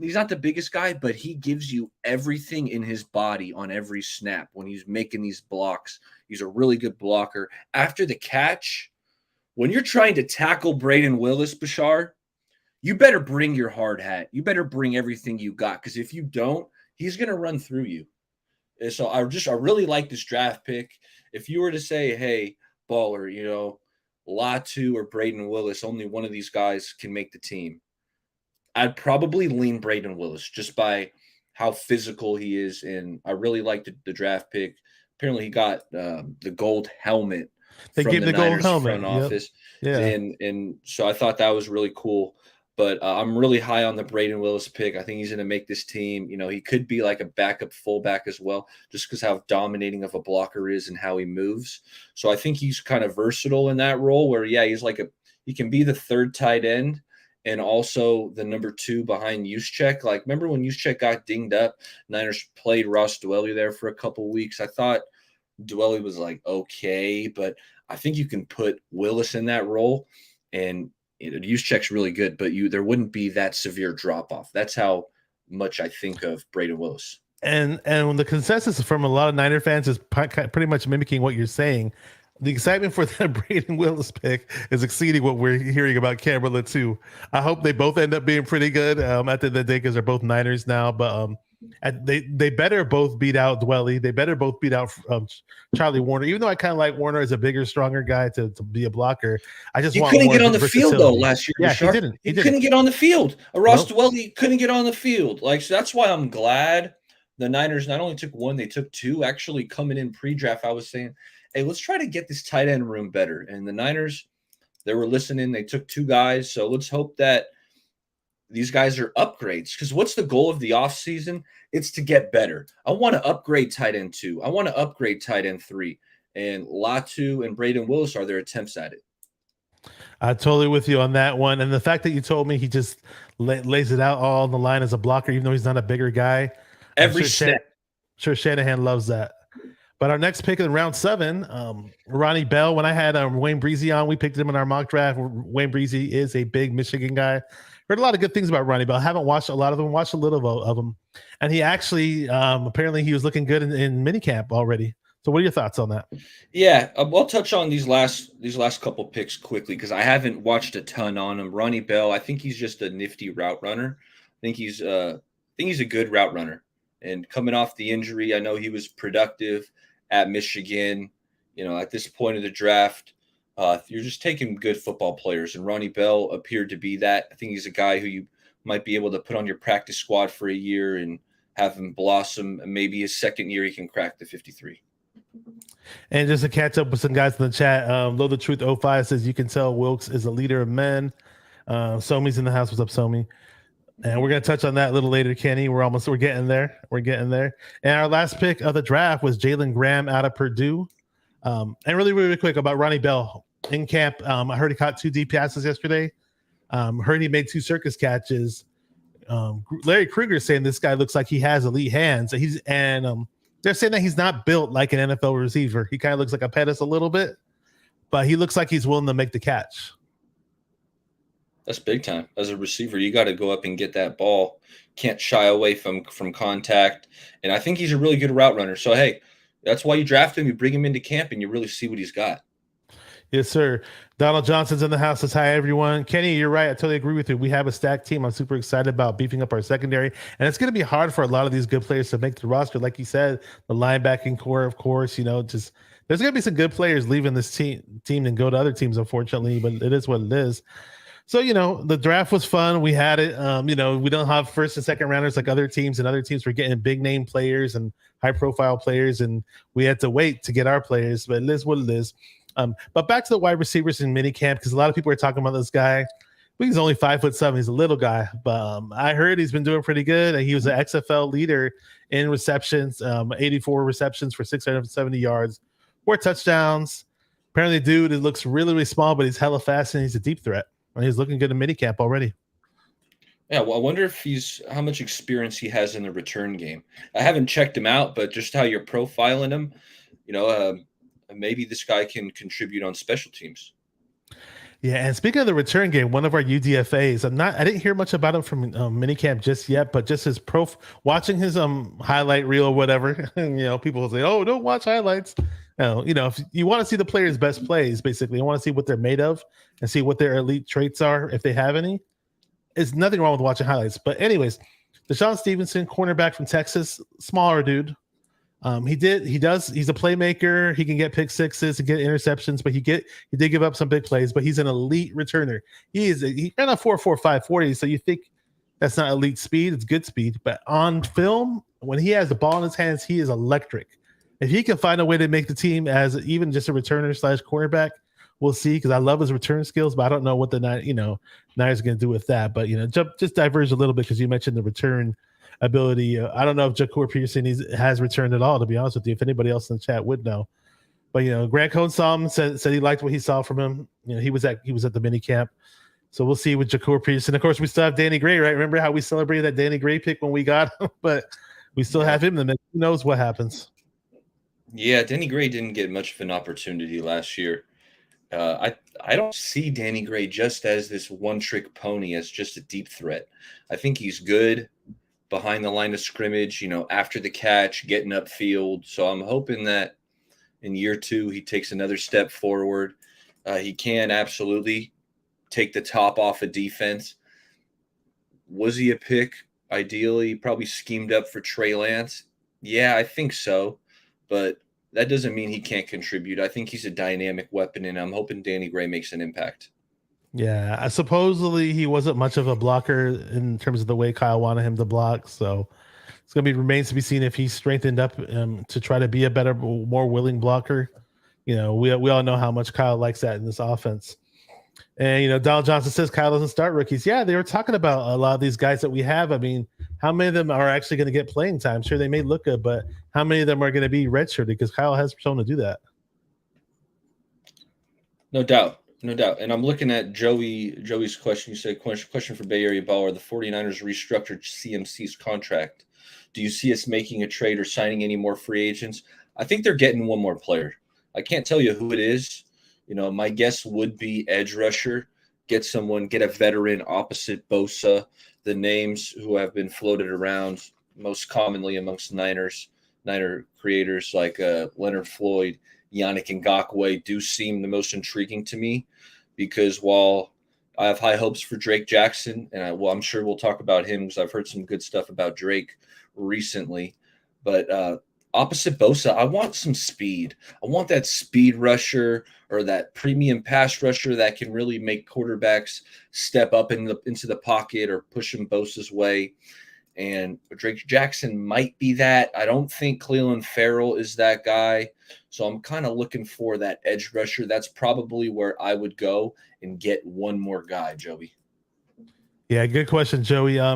He's not the biggest guy, but he gives you everything in his body on every snap when he's making these blocks. He's a really good blocker. After the catch, when you're trying to tackle Braden Willis, Bashar, you better bring your hard hat. You better bring everything you got, because if you don't, he's going to run through you. And so I really like this draft pick. If you were to say, hey, baller, Latu or Braden Willis, only one of these guys can make the team, I'd probably lean Braden Willis just by how physical he is. And I really liked the draft pick. Apparently he got the gold helmet. They from gave the gold Niners helmet. front office. Yeah. And so I thought that was really cool. But I'm really high on the Braden Willis pick. I think he's going to make this team. He could be like a backup fullback as well, just because how dominating of a blocker is and how he moves. So I think he's kind of versatile in that role where, yeah, he can be the third tight end and also the number 2 behind Juszczyk. Like, remember when Juszczyk got dinged up? Niners played Ross Dwelley there for a couple weeks. I thought Dwelley was like, okay, but I think you can put Willis in that role, and Juszczyk's really good, but there wouldn't be that severe drop off. That's how much I think of Braden Willis. And when the consensus from a lot of Niner fans is pretty much mimicking what you're saying. The excitement for that Braden Willis pick is exceeding what we're hearing about Campbell too. I hope they both end up being pretty good at the end of the day, because they're both Niners now. But they better both beat out Dwelley. They better both beat out Charlie Warner. Even though I kind of like Warner as a bigger, stronger guy to be a blocker, I just want couldn't more get on the field though versatility. last year. Yeah, he couldn't get on the field. Ross Nope. Dwelley couldn't get on the field. So that's why I'm glad the Niners not only took 1, they took 2. Actually, coming in pre-draft, I was saying, hey, let's try to get this tight end room better. And the Niners, they were listening. They took 2 guys. So let's hope that these guys are upgrades, because what's the goal of the offseason? It's to get better. I want to upgrade tight end 2. I want to upgrade tight end 3. And Latu and Braden Willis are their attempts at it. I'm totally with you on that one. And the fact that you told me he just lays it out all on the line as a blocker, even though he's not a bigger guy. Every snap. Sure, Shanahan loves that. But our next pick in round 7, Ronnie Bell. When I had Wayne Breezy on, we picked him in our mock draft. Wayne Breezy is a big Michigan guy. Heard a lot of good things about Ronnie Bell. Haven't watched a lot of them, watched a little of them. And he actually, apparently he was looking good in minicamp already. So what are your thoughts on that? Yeah, I'll touch on these last couple picks quickly, because I haven't watched a ton on him. Ronnie Bell, I think he's just a nifty route runner. I think he's a good route runner. And coming off the injury, I know he was productive at Michigan. At this point of the draft, you're just taking good football players, and Ronnie Bell appeared to be that. I think he's a guy who you might be able to put on your practice squad for a year and have him blossom. And maybe his second year he can crack the 53. And just to catch up with some guys in the chat, Low the Truth 05 says, you can tell Wilkes is a leader of men. Somi's in the house. What's up, Somi? And we're going to touch on that a little later, Kenny. We're getting there. And our last pick of the draft was Jalen Graham out of Purdue. And really, really quick about Ronnie Bell in camp. I heard he caught 2 deep passes yesterday. Heard he made 2 circus catches. Larry Krueger saying this guy looks like he has elite hands. They're saying that he's not built like an NFL receiver. He kind of looks like a Pettis a little bit, but he looks like he's willing to make the catch. That's big time. As a receiver, you got to go up and get that ball. Can't shy away from contact. And I think he's a really good route runner. So, hey, that's why you draft him. You bring him into camp and you really see what he's got. Yes, sir. Donald Johnson's in the house. Says hi, everyone. Kenny, you're right. I totally agree with you. We have a stacked team. I'm super excited about beefing up our secondary. And it's going to be hard for a lot of these good players to make the roster. Like you said, the linebacking core, of course, there's going to be some good players leaving this team and go to other teams, unfortunately, but it is what it is. So, the draft was fun. We had it. We don't have first and second rounders like other teams, and other teams were getting big name players and high profile players, and we had to wait to get our players, but it is what it is. But back to the wide receivers in minicamp, because a lot of people are talking about this guy. I think he's only 5'7". He's a little guy, but I heard he's been doing pretty good. And he was an XFL leader in receptions, 84 receptions for 670 yards, 4 touchdowns. Apparently, dude, it looks really, really small, but he's hella fast and he's a deep threat. And he's looking good in minicamp already. Yeah, well, I wonder if how much experience he has in the return game. I haven't checked him out, but just how you're profiling him, maybe this guy can contribute on special teams. Yeah, and speaking of the return game, one of our UDFAs, I didn't hear much about him from minicamp just yet, but just his watching his highlight reel or whatever, and, people will say, "Oh, don't watch highlights." If you want to see the players' best plays, basically, you want to see what they're made of and see what their elite traits are, if they have any. There's nothing wrong with watching highlights. But anyways, Deshaun Stevenson, cornerback from Texas, smaller dude. He's a playmaker. He can get pick sixes and get interceptions, but he did give up some big plays, but he's an elite returner. He ran a 4.45 40, so you think that's not elite speed, it's good speed. But on film, when he has the ball in his hands, he is electric. If he can find a way to make the team as even just a returner / cornerback, we'll see, because I love his return skills, but I don't know what the Niners are going to do with that. But just diverge a little bit because you mentioned the return ability. I don't know if Jacour Peterson has returned at all, to be honest with you. If anybody else in the chat would know, but Grant Cohn saw him, said he liked what he saw from him. He was at the mini camp, so we'll see with Jacour Peterson. Of course, we still have Danny Gray, right? Remember how we celebrated that Danny Gray pick when we got him, but we still have him. And who knows what happens? Yeah, Danny Gray didn't get much of an opportunity last year. I don't see Danny Gray just as this one-trick pony, as just a deep threat. I think he's good behind the line of scrimmage, after the catch, getting upfield. So I'm hoping that in year 2, he takes another step forward. He can absolutely take the top off of defense. Was he a pick? Ideally, probably schemed up for Trey Lance. Yeah, I think so. But that doesn't mean he can't contribute. I think he's a dynamic weapon, and I'm hoping Danny Gray makes an impact. Yeah, supposedly he wasn't much of a blocker in terms of the way Kyle wanted him to block. So it's going to remains to be seen if he's strengthened up to try to be a better, more willing blocker. We all know how much Kyle likes that in this offense. And Donald Johnson says Kyle doesn't start rookies. Yeah, they were talking about a lot of these guys that we have. I mean, how many of them are actually going to get playing time? Sure, they may look good, but how many of them are going to be redshirted? Because Kyle has shown to do that. No doubt. And I'm looking at Joey's question. You said question for Bay Area Baller. The 49ers restructured CMC's contract. Do you see us making a trade or signing any more free agents? I think they're getting one more player. I can't tell you who it is. My guess would be edge rusher. Get a veteran opposite Bosa. The names who have been floated around most commonly amongst Niner creators like Leonard Floyd, Yannick Ngakoue do seem the most intriguing to me, because while I have high hopes for Drake Jackson, and I'm sure we'll talk about him because I've heard some good stuff about Drake recently, but opposite Bosa, I want some speed. I want that speed rusher or that premium pass rusher that can really make quarterbacks step up into the pocket or push him Bosa's way. And Drake Jackson might be that. I don't think Cleveland Farrell is that guy. So I'm kind of looking for that edge rusher. That's probably where I would go and get one more guy, Joey. Yeah, good question, Joey. I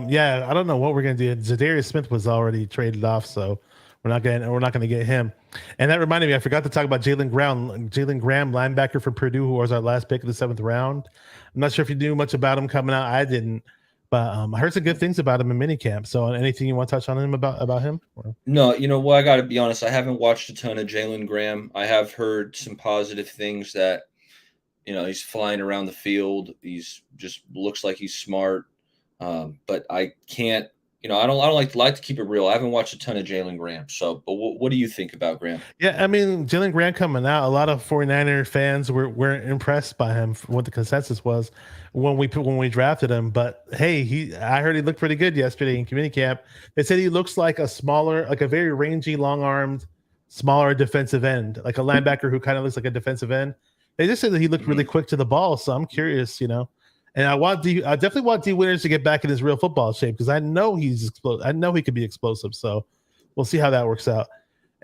don't know what we're gonna do. Zadarius Smith was already traded off, so we're not gonna get him. And that reminded me, I forgot to talk about Jalen Graham, linebacker from Purdue, who was our last pick of the 7th round. I'm not sure if you knew much about him coming out. I didn't. But I heard some good things about him in minicamp. So anything you want to touch on him about him? No, I got to be honest. I haven't watched a ton of Jalen Graham. I have heard some positive things that, he's flying around the field. He's just looks like he's smart. But I can't, I don't like to keep it real. I haven't watched a ton of Jalen Graham. So, but what do you think about Graham? Yeah, I mean, Jalen Graham coming out, a lot of 49er fans were impressed by him, what the consensus was when we drafted him. But hey, I heard he looked pretty good yesterday in community camp. They said he looks like a very rangy, long-armed, smaller defensive end, like a linebacker who kind of looks like a defensive end. They just said that he looked really quick to the ball. So I'm curious, And I definitely want D Winters to get back in his real football shape, because I know I know he could be explosive. So we'll see how that works out.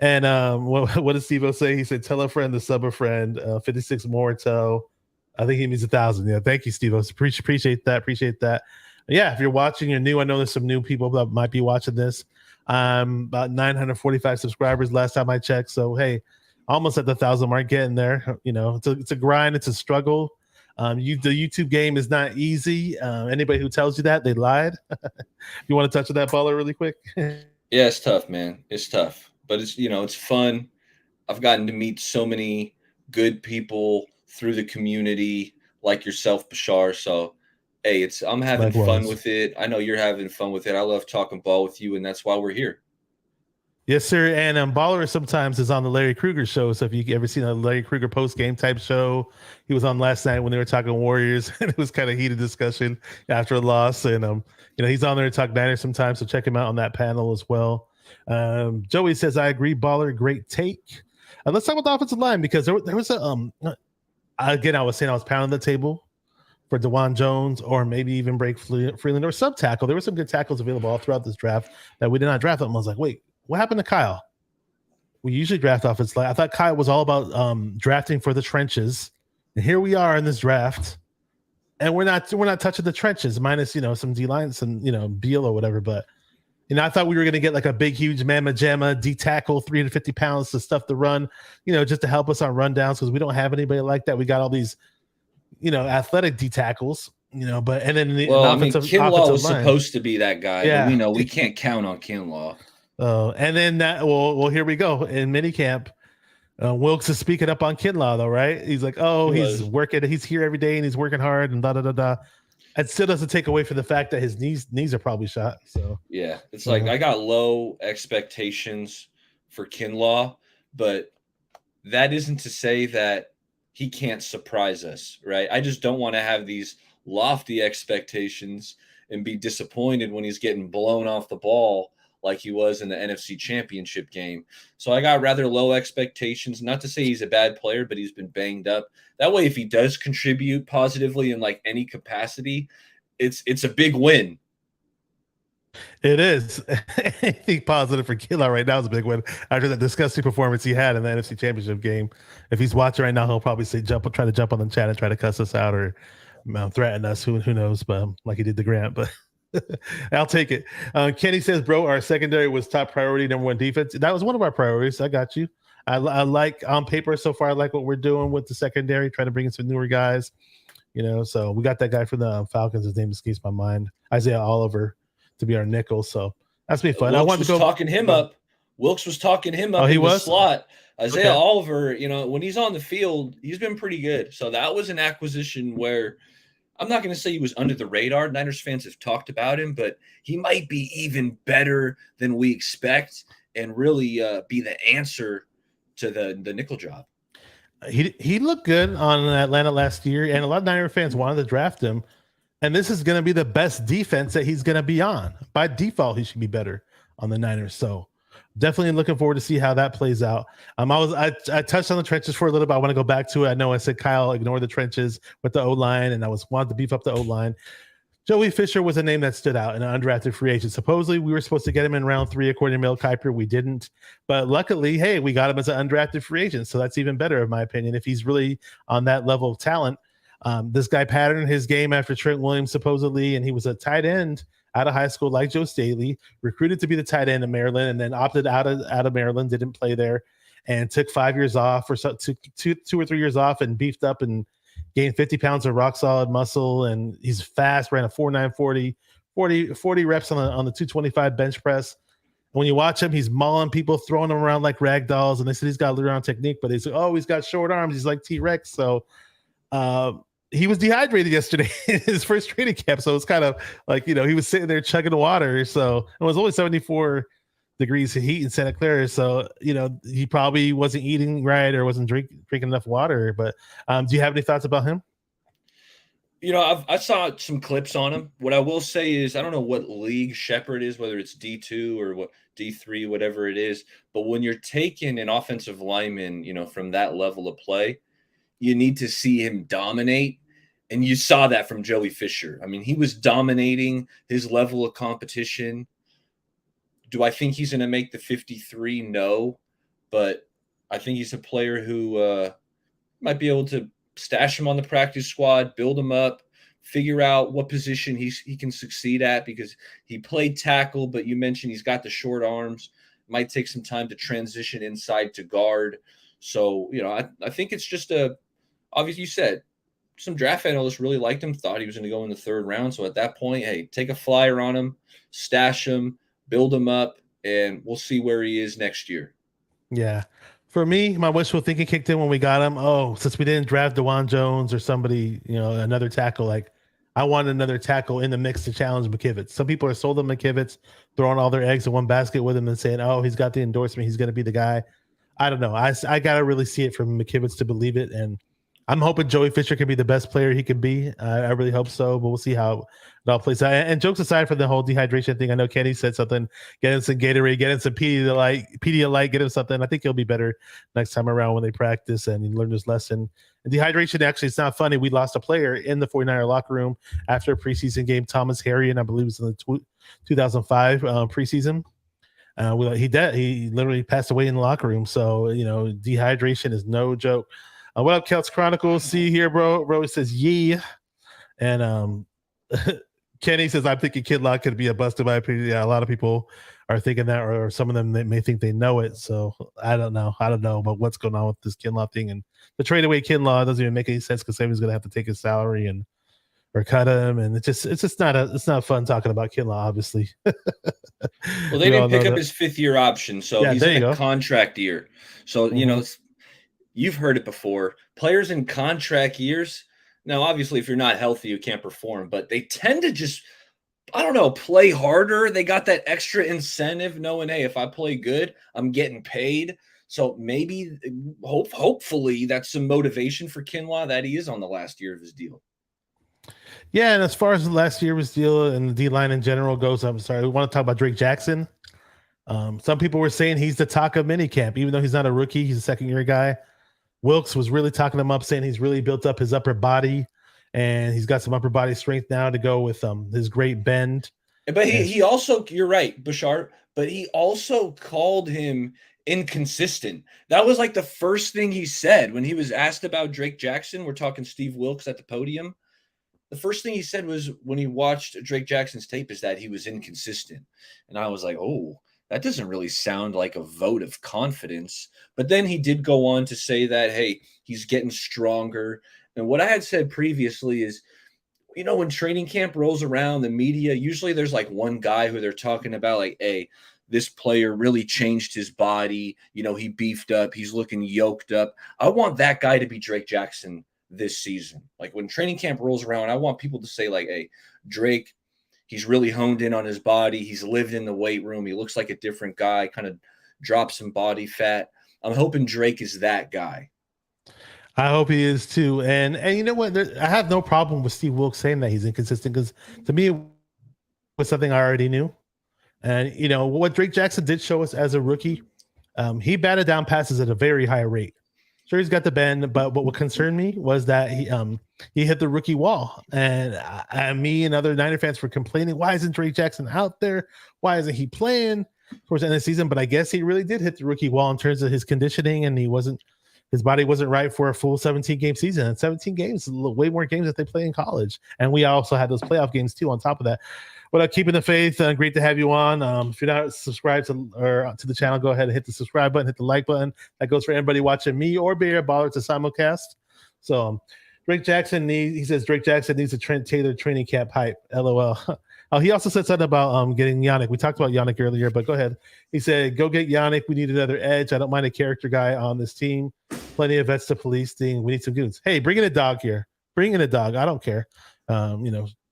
And what did Steve-O say? He said, "Tell a friend to sub a friend." 56 more toe. I think he means 1,000. Yeah, thank you, Steve-O. Appreciate that. Yeah, if you're watching, you're new. I know there's some new people that might be watching this. About 945 subscribers last time I checked. So hey, almost at the 1,000 mark, getting there. It's a grind. It's a struggle. The YouTube game is not easy. Anybody who tells you that, they lied. You want to touch on that, Baller, really quick? Yeah, it's tough, man. It's tough, but it's it's fun. I've gotten to meet so many good people through the community, like yourself, Bashar. So, hey, I'm having fun Likewise. with it. I know you're having fun with it. I love talking ball with you, and that's why we're here. Yes, sir. And Baller sometimes is on the Larry Krueger show. So if you ever seen a Larry Krueger post game type show, he was on last night when they were talking Warriors, and it was kind of heated discussion after a loss. And he's on there to talk Niners sometimes. So check him out on that panel as well. Joey says, "I agree, Baller, great take." Let's talk about the offensive line because there was a again, I was saying I was pounding the table for DeJuan Jones or maybe even Blake Freeland or sub tackle. There were some good tackles available all throughout this draft that we did not draft them. I was like, wait, what happened to Kyle? We usually draft offensive line. I thought Kyle was all about drafting for the trenches, and here we are in this draft, and we're not touching the trenches minus some D line, some Beal or whatever. But I thought we were going to get like a big, huge mamma jamma D tackle, 350 pounds to stuff the run, just to help us on rundowns because we don't have anybody like that. We got all these athletic D tackles, but and then Kinlaw was supposed to be that guy. Yeah, but we know we can't count on Kinlaw. And then well, here we go in minicamp. Wilkes is speaking up on Kinlaw though, right? He's like, he's working, he's here every day and he's working hard and da da da da. It still doesn't take away from the fact that his knees are probably shot. So yeah, it's like I got low expectations for Kinlaw, but that isn't to say that he can't surprise us, right? I just don't want to have these lofty expectations and be disappointed when he's getting blown off the ball like he was in the NFC Championship game. So I got rather low expectations. Not to say he's a bad player, but he's been banged up. That way, if he does contribute positively in like any capacity, it's a big win. It is. Anything positive for Kinlaw right now is a big win after that disgusting performance he had in the NFC Championship game. If he's watching right now, he'll probably say try to jump on the chat and try to cuss us out or threaten us. Who knows? But like he did to Grant, but I'll take it. Kenny says, "Bro, our secondary was top priority, number one defense. That was one of our priorities. I got you. I like on paper so far. I like what we're doing with the secondary, trying to bring in some newer guys. So we got that guy from the Falcons. His name escapes my mind, Isaiah Oliver, to be our nickel. So that's been fun. Wilkes I wanted to go talking him up. Wilkes was talking him up in the slot. Isaiah Oliver, when he's on the field, he's been pretty good. So that was an acquisition where I'm not going to say he was under the radar. Niners fans have talked about him, but he might be even better than we expect and really be the answer to the nickel job. He looked good on Atlanta last year, and a lot of Niner fans wanted to draft him. And this is going to be the best defense that he's going to be on. By default, he should be better on the Niners. So definitely looking forward to see how that plays out. I touched on the trenches for a little bit. I want to go back to it. I know I said Kyle ignore the trenches with the O-line, and I wanted to beef up the O-line. Joey Fisher was a name that stood out, an undrafted free agent. Supposedly, we were supposed to get him in round 3, according to Mel Kiper. We didn't. But luckily, hey, we got him as an undrafted free agent. So that's even better, in my opinion, if he's really on that level of talent. This guy patterned his game after Trent Williams, supposedly, and he was a tight end out of high school like Joe Staley, recruited to be the tight end in Maryland, and then opted out of Maryland, didn't play there, and took 5 years off or so, two or 3 years off and beefed up and gained 50 pounds of rock solid muscle. And he's fast, ran a 4.940, 40 reps on the 225 bench press. When you watch him, he's mauling people, throwing them around like rag dolls. And they said he's got a little around technique, but they said, he's got short arms. He's like T-Rex. So he was dehydrated yesterday in his first training camp. So it's kind of like, he was sitting there chugging water. So it was only 74 degrees of heat in Santa Clara. So, he probably wasn't eating right or wasn't drinking enough water. But do you have any thoughts about him? I saw some clips on him. What I will say is I don't know what league Shepherd is, whether it's D2 or what D3, whatever it is. But when you're taking an offensive lineman, from that level of play, you need to see him dominate. And you saw that from Joey Fisher. I mean, he was dominating his level of competition. Do I think he's going to make the 53? No. But I think he's a player who might be able to stash him on the practice squad, build him up, figure out what position he can succeed at because he played tackle, but you mentioned he's got the short arms. Might take some time to transition inside to guard. So, I think it's just obviously you said, some draft analysts really liked him, thought he was going to go in the 3rd round. So at that point, hey, take a flyer on him, stash him, build him up, and we'll see where he is next year. Yeah. For me, my wishful thinking kicked in when we got him. Oh, since we didn't draft DeJuan Jones or somebody, another tackle, like I want another tackle in the mix to challenge McKivitz. Some people are sold on McKivitz, throwing all their eggs in one basket with him and saying, oh, he's got the endorsement. He's going to be the guy. I don't know. I got to really see it from McKivitz to believe it. And I'm hoping Joey Fisher can be the best player he can be. I really hope so, but we'll see how it all plays out. And jokes aside from the whole dehydration thing, I know Kenny said something, get him some Gatorade, get him some Pedialyte, get him something. I think he'll be better next time around when they practice and he learned his lesson. And dehydration, actually, it's not funny. We lost a player in the 49er locker room after a preseason game, Thomas Harrion, I believe it was in the 2005 preseason. He literally passed away in the locker room. So, dehydration is no joke. What up, Celts Chronicles? See here, bro. Bro, he says, yeah. And Kenny says, I'm thinking Kinlaw could be a bust in my opinion. Yeah, a lot of people are thinking that, or some of them they may think they know it. So I don't know. I don't know about what's going on with this Kinlaw thing. And the trade away Kinlaw doesn't even make any sense because somebody's going to have to take his salary or cut him. And it's not fun talking about Kinlaw, obviously. Well, they didn't pick up his 5th-year option, so he's in a contract year. So, you've heard it before. Players in contract years, now, obviously, if you're not healthy, you can't perform, but they tend to just, I don't know, play harder. They got that extra incentive knowing, hey, if I play good, I'm getting paid. So maybe, hopefully, that's some motivation for Kinlaw that he is on the last year of his deal. Yeah, and as far as the last year of his deal and the D-line in general goes, I'm sorry, we want to talk about Drake Jackson. Some people were saying he's the talk of minicamp, even though he's not a rookie. He's a second-year guy. Wilkes was really talking him up, saying he's really built up his upper body, and he's got some upper body strength now to go with his great bend. But he also, you're right, Bashar, but he also called him inconsistent. That was like the first thing he said when he was asked about Drake Jackson. We're talking Steve Wilkes at the podium. The first thing he said was when he watched Drake Jackson's tape is that he was inconsistent. And I was like, oh, that doesn't really sound like a vote of confidence. But then he did go on to say that, hey, he's getting stronger. And what I had said previously is, when training camp rolls around, the media, usually there's like one guy who they're talking about, like, hey, this player really changed his body. He beefed up. He's looking yoked up. I want that guy to be Drake Jackson this season. Like when training camp rolls around, I want people to say like, hey, Drake, he's really honed in on his body. He's lived in the weight room. He looks like a different guy, kind of dropped some body fat. I'm hoping Drake is that guy. I hope he is too. And you know what? I have no problem with Steve Wilkes saying that he's inconsistent because to me, it was something I already knew. And, what Drake Jackson did show us as a rookie, he batted down passes at a very high rate. Sure, he's got the bend, but what concerned me was that he hit the rookie wall, and me and other Niner fans were complaining, why isn't Drake Jackson out there? Why isn't he playing towards the end of the season? But I guess he really did hit the rookie wall in terms of his conditioning, and his body wasn't right for a full 17-game season. And 17 games, way more games that they play in college. And we also had those playoff games too on top of that. But keeping the faith, great to have you on. If you're not subscribed to the channel, go ahead and hit the subscribe button, hit the like button. That goes for anybody watching me or Bear Baller to simulcast. So Drake Jackson says Drake Jackson needs a Trent Taylor training camp hype. LOL. He also said something about getting Yannick. We talked about Yannick earlier, but go ahead. He said, go get Yannick. We need another edge. I don't mind a character guy on this team. Plenty of vets to police thing. We need some goons. Hey, bring in a dog here. Bring in a dog. I don't care.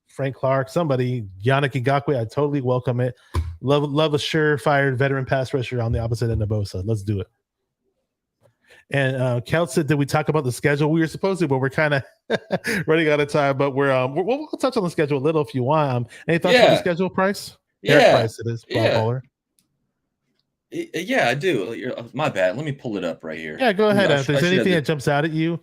Frank Clark, somebody, Yannick Ngakoue, I totally welcome it. Love a surefire veteran pass rusher on the opposite end of Bosa. Let's do it. And Kel said, did we talk about the schedule? We were supposed to, but we're kind of running out of time. But we'll touch on the schedule a little if you want. Any thoughts on the schedule, Price? Yeah, Eric Price it is. Yeah. Yeah, I do. My bad. Let me pull it up right here. Yeah, go ahead. If there's anything that jumps out at you.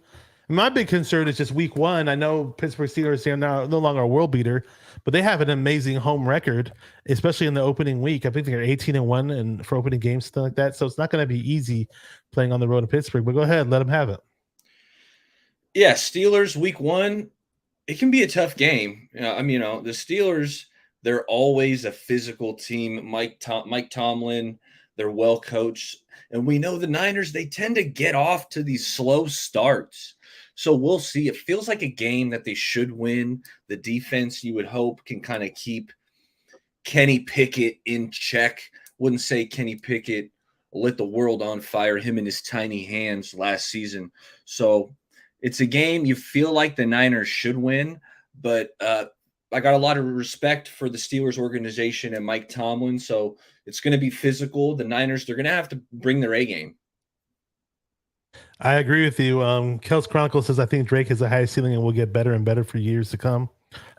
My big concern is just week one. I know Pittsburgh Steelers are now no longer a world beater, but they have an amazing home record, especially in the opening week. I think they're 18-1 and for opening games, stuff like that. So it's not going to be easy playing on the road in Pittsburgh, but go ahead, let them have it. Yeah, Steelers week one, it can be a tough game. The Steelers, they're always a physical team. Mike Tomlin, they're well coached. And we know the Niners, they tend to get off to these slow starts. So we'll see. It feels like a game that they should win. The defense, you would hope, can kind of keep Kenny Pickett in check. Wouldn't say Kenny Pickett lit the world on fire, him and his tiny hands last season. So it's a game you feel like the Niners should win, but I got a lot of respect for the Steelers organization and Mike Tomlin. So it's going to be physical. The Niners, they're going to have to bring their A game. I agree with you. Kels Chronicle says I think Drake has a high ceiling and will get better and better for years to come.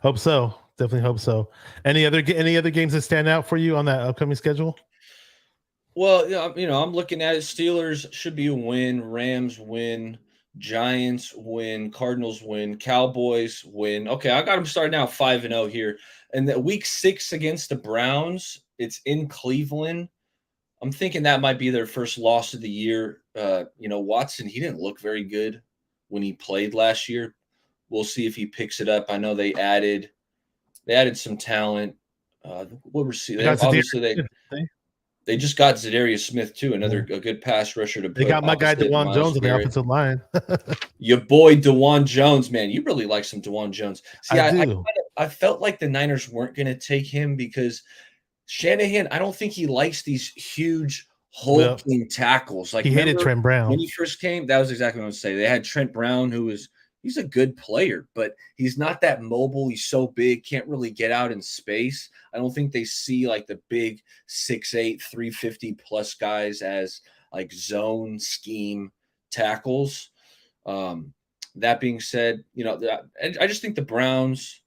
Hope so. Definitely hope so. Any other games that stand out for you on that upcoming schedule? Well, I'm looking at it. Steelers should be a win. Rams win. Giants win. Cardinals win. Cowboys win. Okay, I got them starting out 5-0 here. And the week 6 against the Browns, it's in Cleveland. I'm thinking that might be their first loss of the year. Watson, he didn't look very good when he played last year. We'll see if he picks it up. I know they added some talent. What receiver? Obviously, they just got Zadarius Smith too, a good pass rusher to put. They got my guy DeJuan Jones on the offensive line. Your boy DeJuan Jones, man, you really like some DeJuan Jones. See, I felt like the Niners weren't going to take him because Shanahan, I don't think he likes these huge hulking tackles. Like he hated Trent Brown when he first came. That was exactly what I was saying. They had Trent Brown, he's a good player, but he's not that mobile. He's so big, can't really get out in space. I don't think they see like the big 6'8", 350 plus guys as like zone scheme tackles. That being said, I just think the Browns,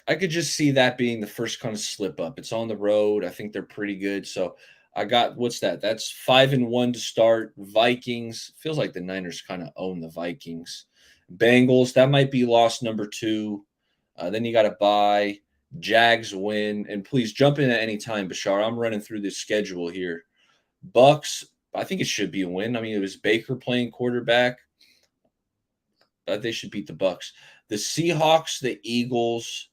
I could just see that being the first kind of slip up. It's on the road. I think they're pretty good. So I got, what's that? That's 5-1 to start. Vikings, feels like the Niners kind of own the Vikings. Bengals, that might be loss number 2. Then you got to bye. Jags win. And please jump in at any time, Bashar. I'm running through this schedule here. Bucks, I think it should be a win. I mean, it was Baker playing quarterback. They should beat the Bucks. The Seahawks, the Eagles,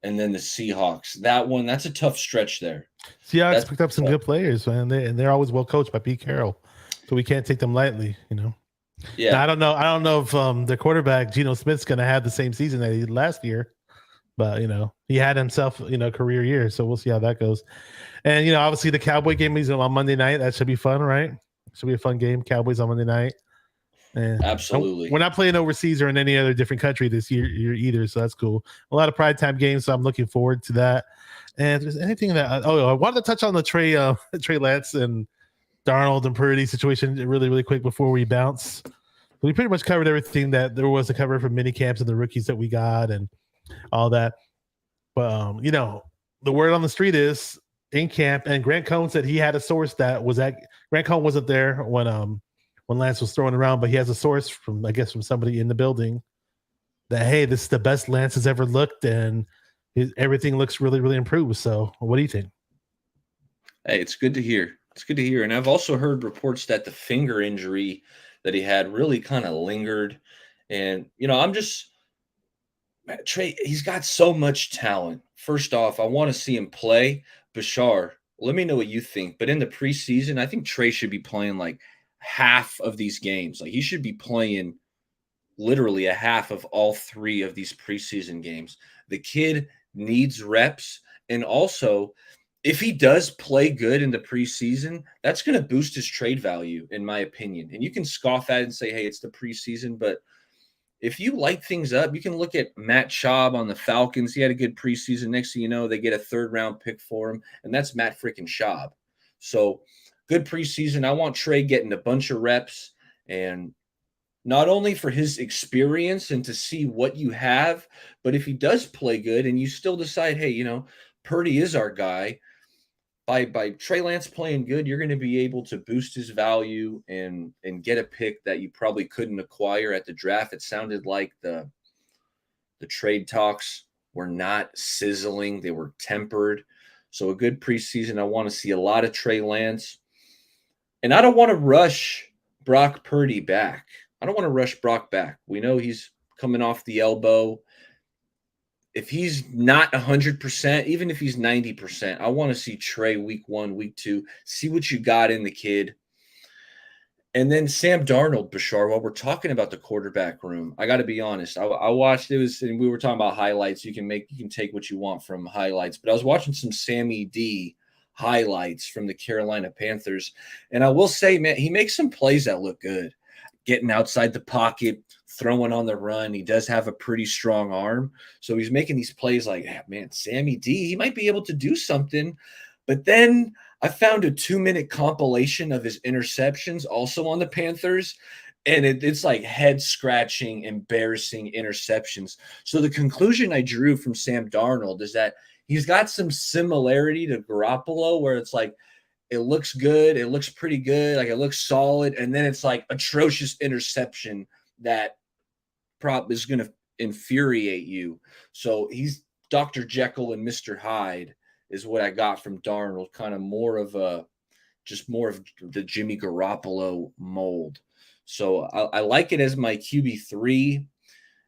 and then the Seahawks. That's a tough stretch there. Seahawks picked up some good players, man. They're always well coached by Pete Carroll, so we can't take them lightly, Yeah, now, I don't know if their quarterback Geno Smith's going to have the same season that he did last year, but he had himself career year, so we'll see how that goes. And obviously the Cowboy game is on Monday night. That should be fun, right? Should be a fun game. Cowboys on Monday night. And absolutely. We're not playing overseas or in any other different country this year either, so that's cool. A lot of pride time games, so I'm looking forward to that. And if there's anything that I wanted to touch on the Trey Lance and Darnold and Purdy situation really, really quick before we bounce. We pretty much covered everything that there was to cover from mini camps and the rookies that we got and all that. But the word on the street is in camp, and Grant Cohn said he had a source that was at Grant Cohn wasn't there when Lance was throwing around, but he has a source from somebody in the building that, hey, this is the best Lance has ever looked, and everything looks really, really improved. So what do you think? Hey, it's good to hear. It's good to hear. And I've also heard reports that the finger injury that he had really kind of lingered. And, Trey, he's got so much talent. First off, I want to see him play. Bashar, let me know what you think. But in the preseason, I think Trey should be playing like half of these games. Like he should be playing literally a half of all 3 of these preseason games. The kid needs reps. And also, if he does play good in the preseason, that's going to boost his trade value, in my opinion. And you can scoff at it and say, hey, it's the preseason. But if you light things up, you can look at Matt Schaub on the Falcons. He had a good preseason. Next thing you know, they get a 3rd-round pick for him, and that's Matt freaking Schaub. So good preseason. I want Trey getting a bunch of reps, and not only for his experience and to see what you have, but if he does play good and you still decide, hey, Purdy is our guy, by Trey Lance playing good, you're going to be able to boost his value and get a pick that you probably couldn't acquire at the draft. It sounded like the trade talks were not sizzling. They were tempered. So a good preseason. I want to see a lot of Trey Lance. And I don't want to rush Brock Purdy back. I don't want to rush Brock back. We know he's coming off the elbow. If he's not 100%, even if he's 90%, I want to see Trey week 1, week 2, see what you got in the kid. And then Sam Darnold, Bashar, while we're talking about the quarterback room, I got to be honest. I watched and we were talking about highlights. You can take what you want from highlights, but I was watching some Sammy D highlights from the Carolina Panthers. And I will say, man, he makes some plays that look good. Getting outside the pocket, throwing on the run. He does have a pretty strong arm. So he's making these plays like, man, Sammy D, he might be able to do something. But then I found a 2-minute compilation of his interceptions also on the Panthers. And it's like head-scratching, embarrassing interceptions. So the conclusion I drew from Sam Darnold is that he's got some similarity to Garoppolo, where it's like it looks good, it looks pretty good, like it looks solid, and then it's like atrocious interception that prop is going to infuriate you. So he's Dr. Jekyll and Mr. Hyde is what I got from Darnold, kind of more of the Jimmy Garoppolo mold. So I like it as my QB3.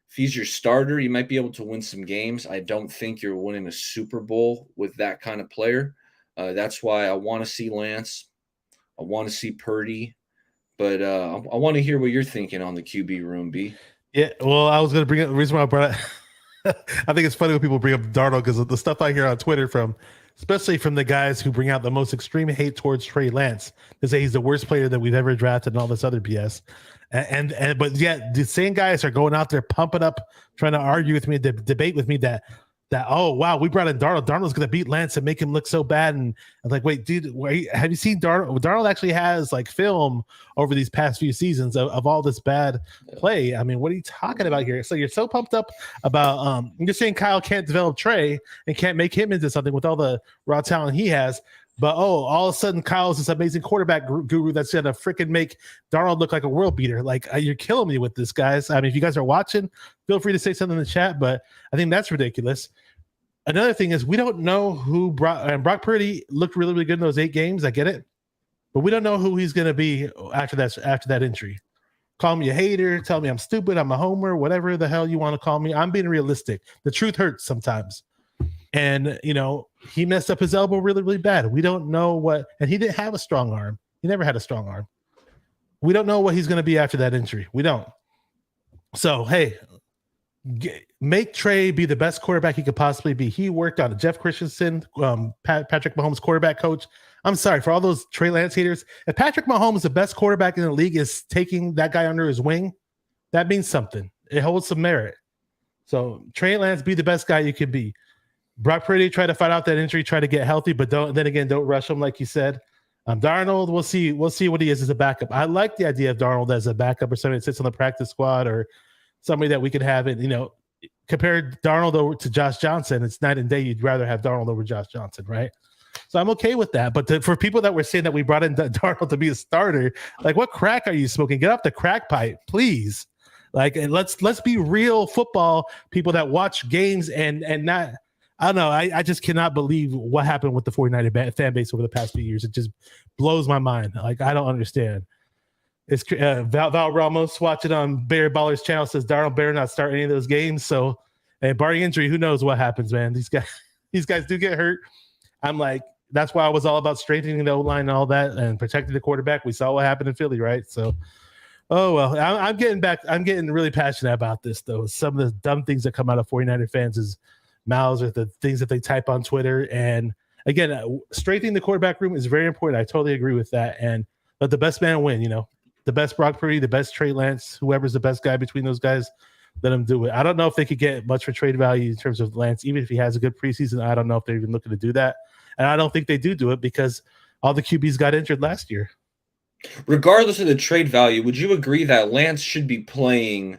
If he's your starter, you might be able to win some games. I don't think you're winning a Super Bowl with that kind of player. That's why I want to see Lance. I want to see Purdy. But I want to hear what you're thinking on the QB room, B. Yeah, well, I was going to bring up the reason why I brought it. I think it's funny when people bring up Darnold because of the stuff I hear on Twitter especially from the guys who bring out the most extreme hate towards Trey Lance. They say he's the worst player that we've ever drafted and all this other BS. But yet the same guys are going out there pumping up, trying to argue with me, debate with me that oh wow, we brought in Darnold. Darnold's going to beat Lance and make him look so bad. And I'm like, wait, dude, have you seen Darnold? Darnold actually has like film over these past few seasons of all this bad play. I mean, what are you talking about here? So you're so pumped up about you're saying Kyle can't develop Trey and can't make him into something with all the raw talent he has. But all of a sudden, Kyle's this amazing quarterback guru that's going to freaking make Darnold look like a world beater. Like, you're killing me with this, guys. I mean, if you guys are watching, feel free to say something in the chat, but I think that's ridiculous. Another thing is we don't know who Brock Purdy looked really, really good in those 8 games. I get it. But we don't know who he's going to be after that injury. Call me a hater. Tell me I'm stupid. I'm a homer. Whatever the hell you want to call me. I'm being realistic. The truth hurts sometimes. And, he messed up his elbow really, really bad. We don't know and he didn't have a strong arm. He never had a strong arm. We don't know what he's going to be after that injury. We don't. So, hey, make Trey be the best quarterback he could possibly be. He worked on Jeff Christensen, Patrick Mahomes' quarterback coach. I'm sorry for all those Trey Lance haters. If Patrick Mahomes, the best quarterback in the league, is taking that guy under his wing, that means something. It holds some merit. So Trey Lance, be the best guy you can be. Brock Purdy, try to fight out that injury, try to get healthy, but don't rush him like you said. Darnold, we'll see what he is as a backup. I like the idea of Darnold as a backup or somebody that sits on the practice squad or somebody that we could have it, compare Darnold over to Josh Johnson. It's night and day. You'd rather have Darnold over Josh Johnson, right? So I'm okay with that. But for people that were saying that we brought in Darnold to be a starter, like, what crack are you smoking? Get off the crack pipe, please. Like, and let's be real football people that watch games and not. I don't know. I just cannot believe what happened with the 49er fan base over the past few years. It just blows my mind. Like, I don't understand. It's Val Ramos watching on Barry Baller's channel says Darnold better not start any of those games. So, and barring injury, who knows what happens, man? These guys do get hurt. I'm like, that's why I was all about strengthening the O-line and all that and protecting the quarterback. We saw what happened in Philly, right? So, oh well. I'm getting really passionate about this though. Some of the dumb things that come out of 49er fans' mouths or the things that they type on Twitter. And again, strengthening the quarterback room is very important. I totally agree with that. And let the best man win. The best Brock Purdy, the best Trey Lance, whoever's the best guy between those guys, let them do it. I don't know if they could get much for trade value in terms of Lance, even if he has a good preseason. I don't know if they're even looking to do that. And I don't think they do it because all the QBs got injured last year. Regardless of the trade value, would you agree that Lance should be playing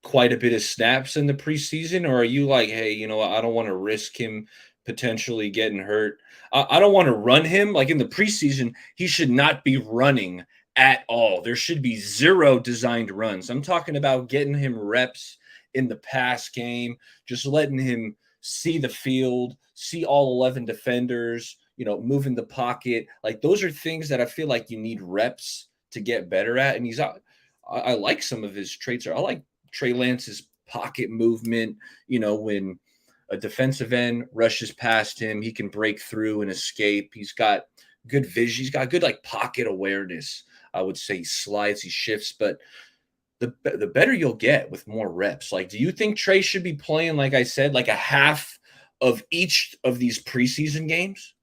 quite a bit of snaps in the preseason? Or are you like, hey, I don't want to risk him potentially getting hurt. I don't want to run him. Like in the preseason, he should not be running at all. There should be 0 designed runs. I'm talking about getting him reps in the pass game, just letting him see the field, see all 11 defenders, move in the pocket. Like those are things that I feel like you need reps to get better at. And I like some of his traits. I like Trey Lance's pocket movement, when a defensive end rushes past him, he can break through and escape. He's got good vision. He's got good pocket awareness. I would say he slides, he shifts, but the better you'll get with more reps. Like, do you think Trey should be playing, like I said, like a half of each of these preseason games?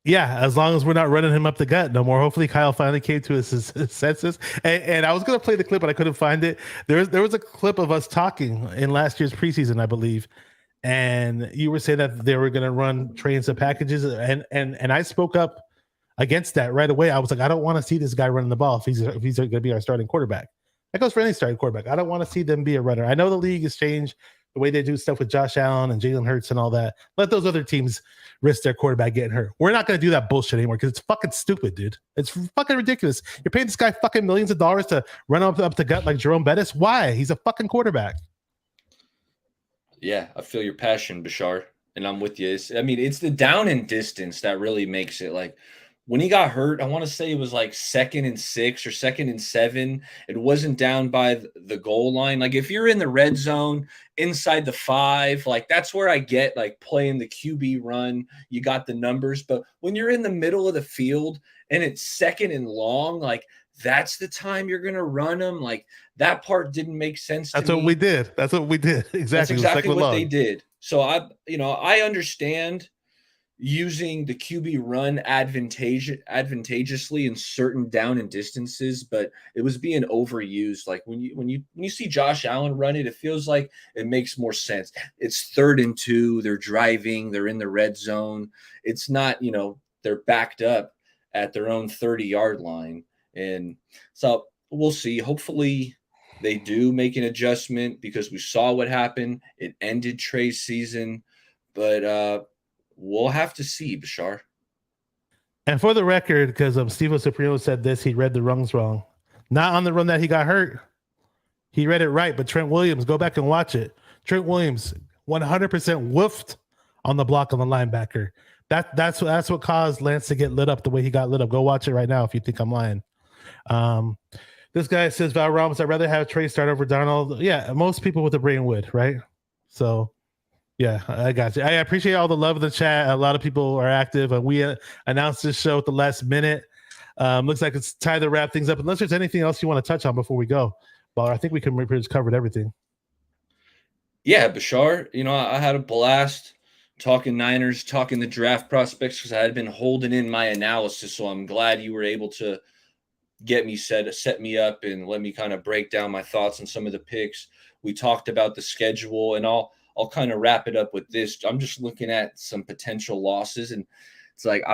Yeah, as long as we're not running him up the gut no more. Hopefully, Kyle finally came to his senses. And I was gonna play the clip, but I couldn't find it. There was a clip of us talking in last year's preseason, I believe, and you were saying that they were gonna run trains of packages, and I spoke up against that right away. I was like, I don't want to see this guy running the ball if he's going to be our starting quarterback. That goes for any starting quarterback. I don't want to see them be a runner. I know the league has changed the way they do stuff with Josh Allen and Jalen Hurts and all that. Let those other teams risk their quarterback getting hurt. We're not going to do that bullshit anymore because it's fucking stupid, dude. It's fucking ridiculous. You're paying this guy fucking millions of dollars to run up the gut like Jerome Bettis. Why? He's a fucking quarterback. Yeah, I feel your passion, Bashar, and I'm with you. It's the down and distance that really makes it. Like when he got hurt, I want to say it was like 2nd and 6 or 2nd and 7. It wasn't down by the goal line. Like if you're in the red zone inside the 5, like that's where I get like playing the QB run. You got the numbers, but when you're in the middle of the field and it's 2nd and long, like that's the time you're gonna run them. Like that part didn't make sense. That's what we did. That's what we did. Exactly. That's exactly what they did. So I understand using the QB run advantageously in certain down and distances, but it was being overused. Like when you see Josh Allen run it, it feels like it makes more sense. It's 3rd and 2, they're driving, they're in the red zone. It's not, they're backed up at their own 30-yard line. And so we'll see. Hopefully they do make an adjustment because we saw what happened. It ended Trey's season, but we'll have to see, Bashar. And for the record, because Steve Supremo said this, he read the rungs wrong. Not on the run that he got hurt. He read it right, but Trent Williams, go back and watch it. Trent Williams 100% woofed on the block on the linebacker. That's what caused Lance to get lit up the way he got lit up. Go watch it right now if you think I'm lying. This guy says, Val Ramos, I'd rather have Trey start over Darnold. Yeah, most people with a brain would, right? So, yeah, I got you. I appreciate all the love in the chat. A lot of people are active. We announced this show at the last minute. Looks like it's time to wrap things up. Unless there's anything else you want to touch on before we go. Well, I think we just covered everything. Yeah, Bashar, I had a blast talking Niners, talking the draft prospects because I had been holding in my analysis. So I'm glad you were able to get me set me up and let me kind of break down my thoughts on some of the picks. We talked about the schedule, and I'll kind of wrap it up with this. I'm just looking at some potential losses, and it's like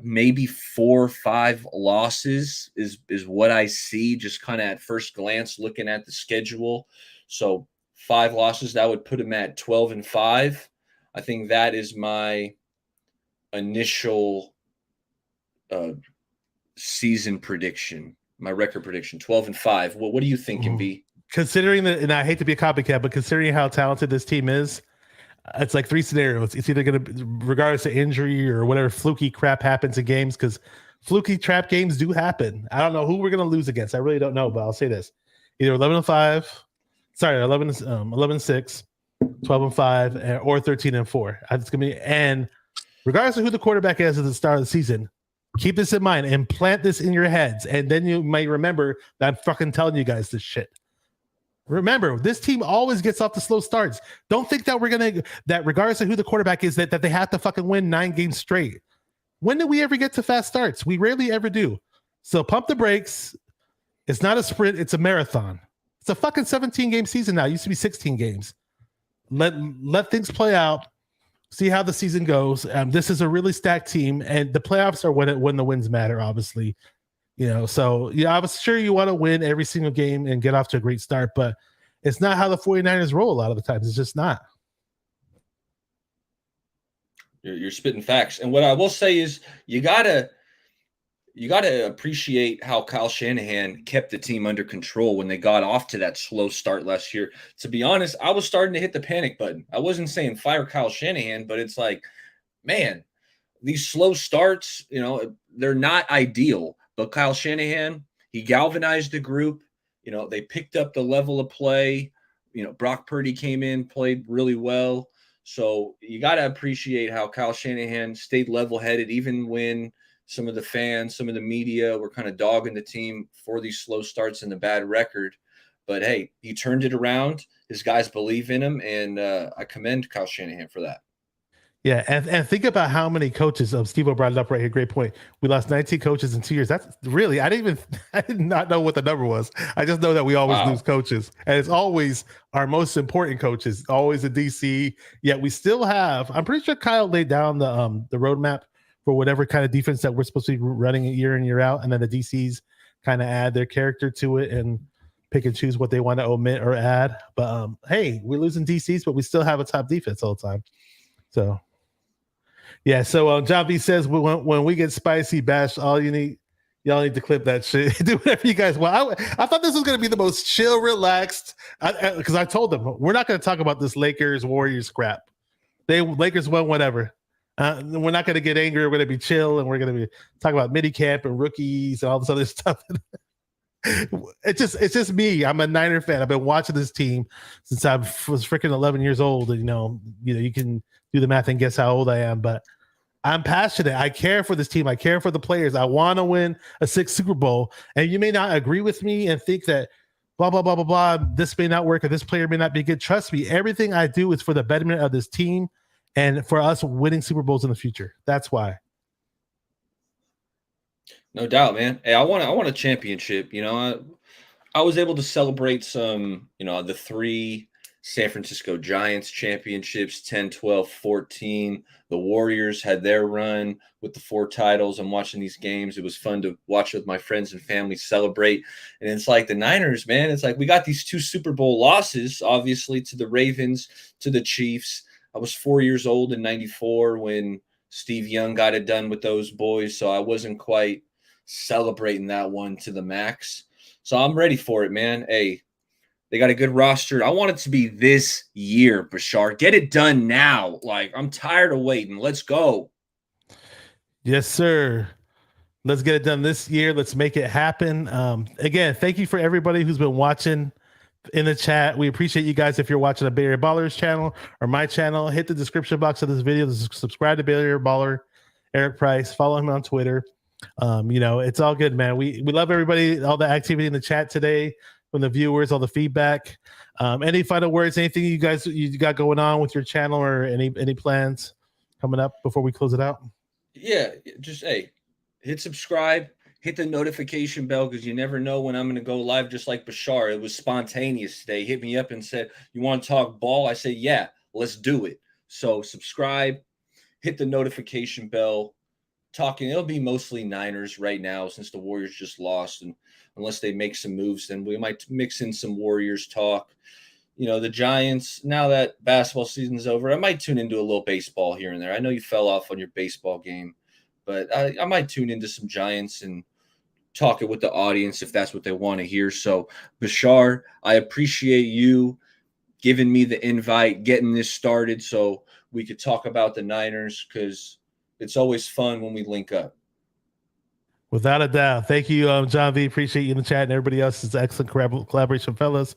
maybe 4 or 5 losses is what I see just kind of at first glance looking at the schedule. So 5 losses, that would put him at 12-5. I think that is my initial season prediction, my record prediction, 12-5. What do you think can be? Considering that, and I hate to be a copycat, but considering how talented this team is, it's like 3 scenarios. It's either going to, regardless of injury or whatever fluky crap happens in games, because fluky trap games do happen. I don't know who we're going to lose against. I really don't know, but I'll say this: either 11-5, sorry, 11-6, 12-5, or 13-4. It's going to be, and regardless of who the quarterback is at the start of the season, keep this in mind and plant this in your heads, and then you might remember that I'm fucking telling you guys this shit. Remember, this team always gets off the slow starts. Don't think that that regardless of who the quarterback is, that they have to fucking win 9 games straight. When do we ever get to fast starts? We rarely ever do. So pump the brakes. It's not a sprint, it's a marathon. It's a fucking 17-game season now. It used to be 16 games. Let things play out. See how the season goes. This is a really stacked team, and the playoffs are when the wins matter, obviously. So I was sure you want to win every single game and get off to a great start, but it's not how the 49ers roll a lot of the times. It's just not. You're spitting facts. And what I will say is you gotta appreciate how Kyle Shanahan kept the team under control when they got off to that slow start last year. To be honest, I was starting to hit the panic button. I wasn't saying fire Kyle Shanahan, but it's like, man, these slow starts, they're not ideal. But Kyle Shanahan, he galvanized the group. They picked up the level of play. Brock Purdy came in, played really well. So you got to appreciate how Kyle Shanahan stayed level-headed, even when some of the fans, some of the media were kind of dogging the team for these slow starts and the bad record. But, hey, he turned it around. His guys believe in him, and I commend Kyle Shanahan for that. Yeah, and think about how many coaches. Steve brought it up right here. Great point. We lost 19 coaches in 2 years. That's really I did not know what the number was. I just know that we always lose coaches, and it's always our most important coaches, always the DC. Yet we still have. I'm pretty sure Kyle laid down the roadmap for whatever kind of defense that we're supposed to be running year in, year out, and then the DCs kind of add their character to it and pick and choose what they want to omit or add. But hey, we're losing DCs, but we still have a top defense all the time. So. Yeah, so John B says when we get spicy, Bash, y'all need to clip that shit. Do whatever you guys want. I thought this was going to be the most chill, relaxed, because I told them we're not going to talk about this Lakers Warriors crap. Lakers won whatever. We're not going to get angry. We're going to be chill, and we're going to be talking about mini camp and rookies and all this other stuff. It's just me. I'm a Niner fan. I've been watching this team since I was freaking 11 years old. And, you can do the math and guess how old I am, but I'm passionate. I care for this team. I care for the players. I want to win a 6th Super Bowl. And you may not agree with me and think that blah, blah, blah, blah, blah. This may not work or this player may not be good. Trust me, everything I do is for the betterment of this team and for us winning Super Bowls in the future. That's why. No doubt, man. Hey, I want a championship. I was able to celebrate some, the 3 San Francisco Giants championships, 10, 12, 14. The Warriors had their run with the 4 titles. I'm watching these games. It was fun to watch with my friends and family celebrate. And it's like the Niners, man. It's like we got these 2 Super Bowl losses, obviously, to the Ravens, to the Chiefs. I was 4 years old in 94 when Steve Young got it done with those boys. So I wasn't quite celebrating that one to the max. So I'm ready for it, man. Hey, they got a good roster. I want it to be this year, Bashar. Get it done now. Like, I'm tired of waiting. Let's go. Yes, sir. Let's get it done this year. Let's make it happen. Again, thank you for everybody who's been watching in the chat. We appreciate you guys. If you're watching the Bay Area Ballers channel or my channel, hit the description box of this video to subscribe to Bay Area Baller, Eric Price. Follow him on Twitter. It's all good, man. We love everybody, all the activity in the chat today. From the viewers, all the feedback. Any final words? Anything you got going on with your channel, or any plans coming up before we close it out? Yeah, just hit subscribe, hit the notification bell, because you never know when I'm going to go live. Just like Bashar, it was spontaneous today. He hit me up and said, "You want to talk ball?" I said, "Yeah, let's do it." So subscribe, hit the notification bell. It'll be mostly Niners right now since the Warriors just lost, and unless they make some moves, then we might mix in some Warriors talk. The Giants, now that basketball season's over, I might tune into a little baseball here and there. I know you fell off on your baseball game, but I might tune into some Giants and talk it with the audience if that's what they want to hear. So, Bashar, I appreciate you giving me the invite, getting this started so we could talk about the Niners, because it's always fun when we link up. Without a doubt. Thank you, John V. Appreciate you in the chat, and everybody else. It's excellent collaboration, fellas.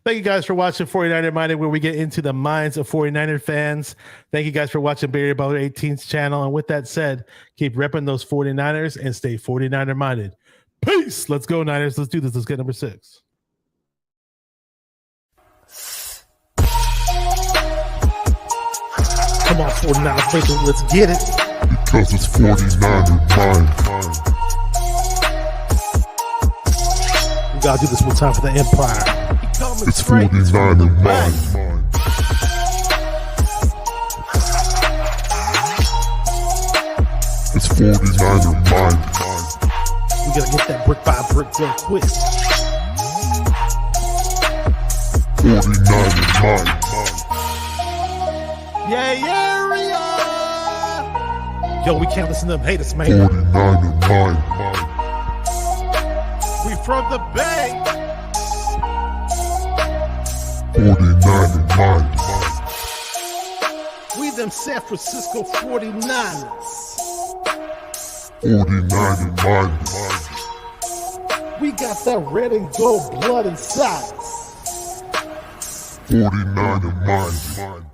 Thank you guys for watching 49er Minded, where we get into the minds of 49er fans. Thank you guys for watching Bay Area Baller 18's channel. And with that said, keep repping those 49ers and stay 49er minded. Peace. Let's go, Niners. Let's do this. Let's get number 6. Come on, 49er faithful. Let's get it. Because it's 49er mind. We gotta do this one time for the Empire. It's 49er mind. It's 49er mind. We gotta get that brick by brick real quick. 49er mind. Yeah, yo, we can't listen to them haters, man. 49er mind. We from the Bay. 49er mind. We them San Francisco 49ers. 49er mind. We got that red and gold blood inside us. 49er mind.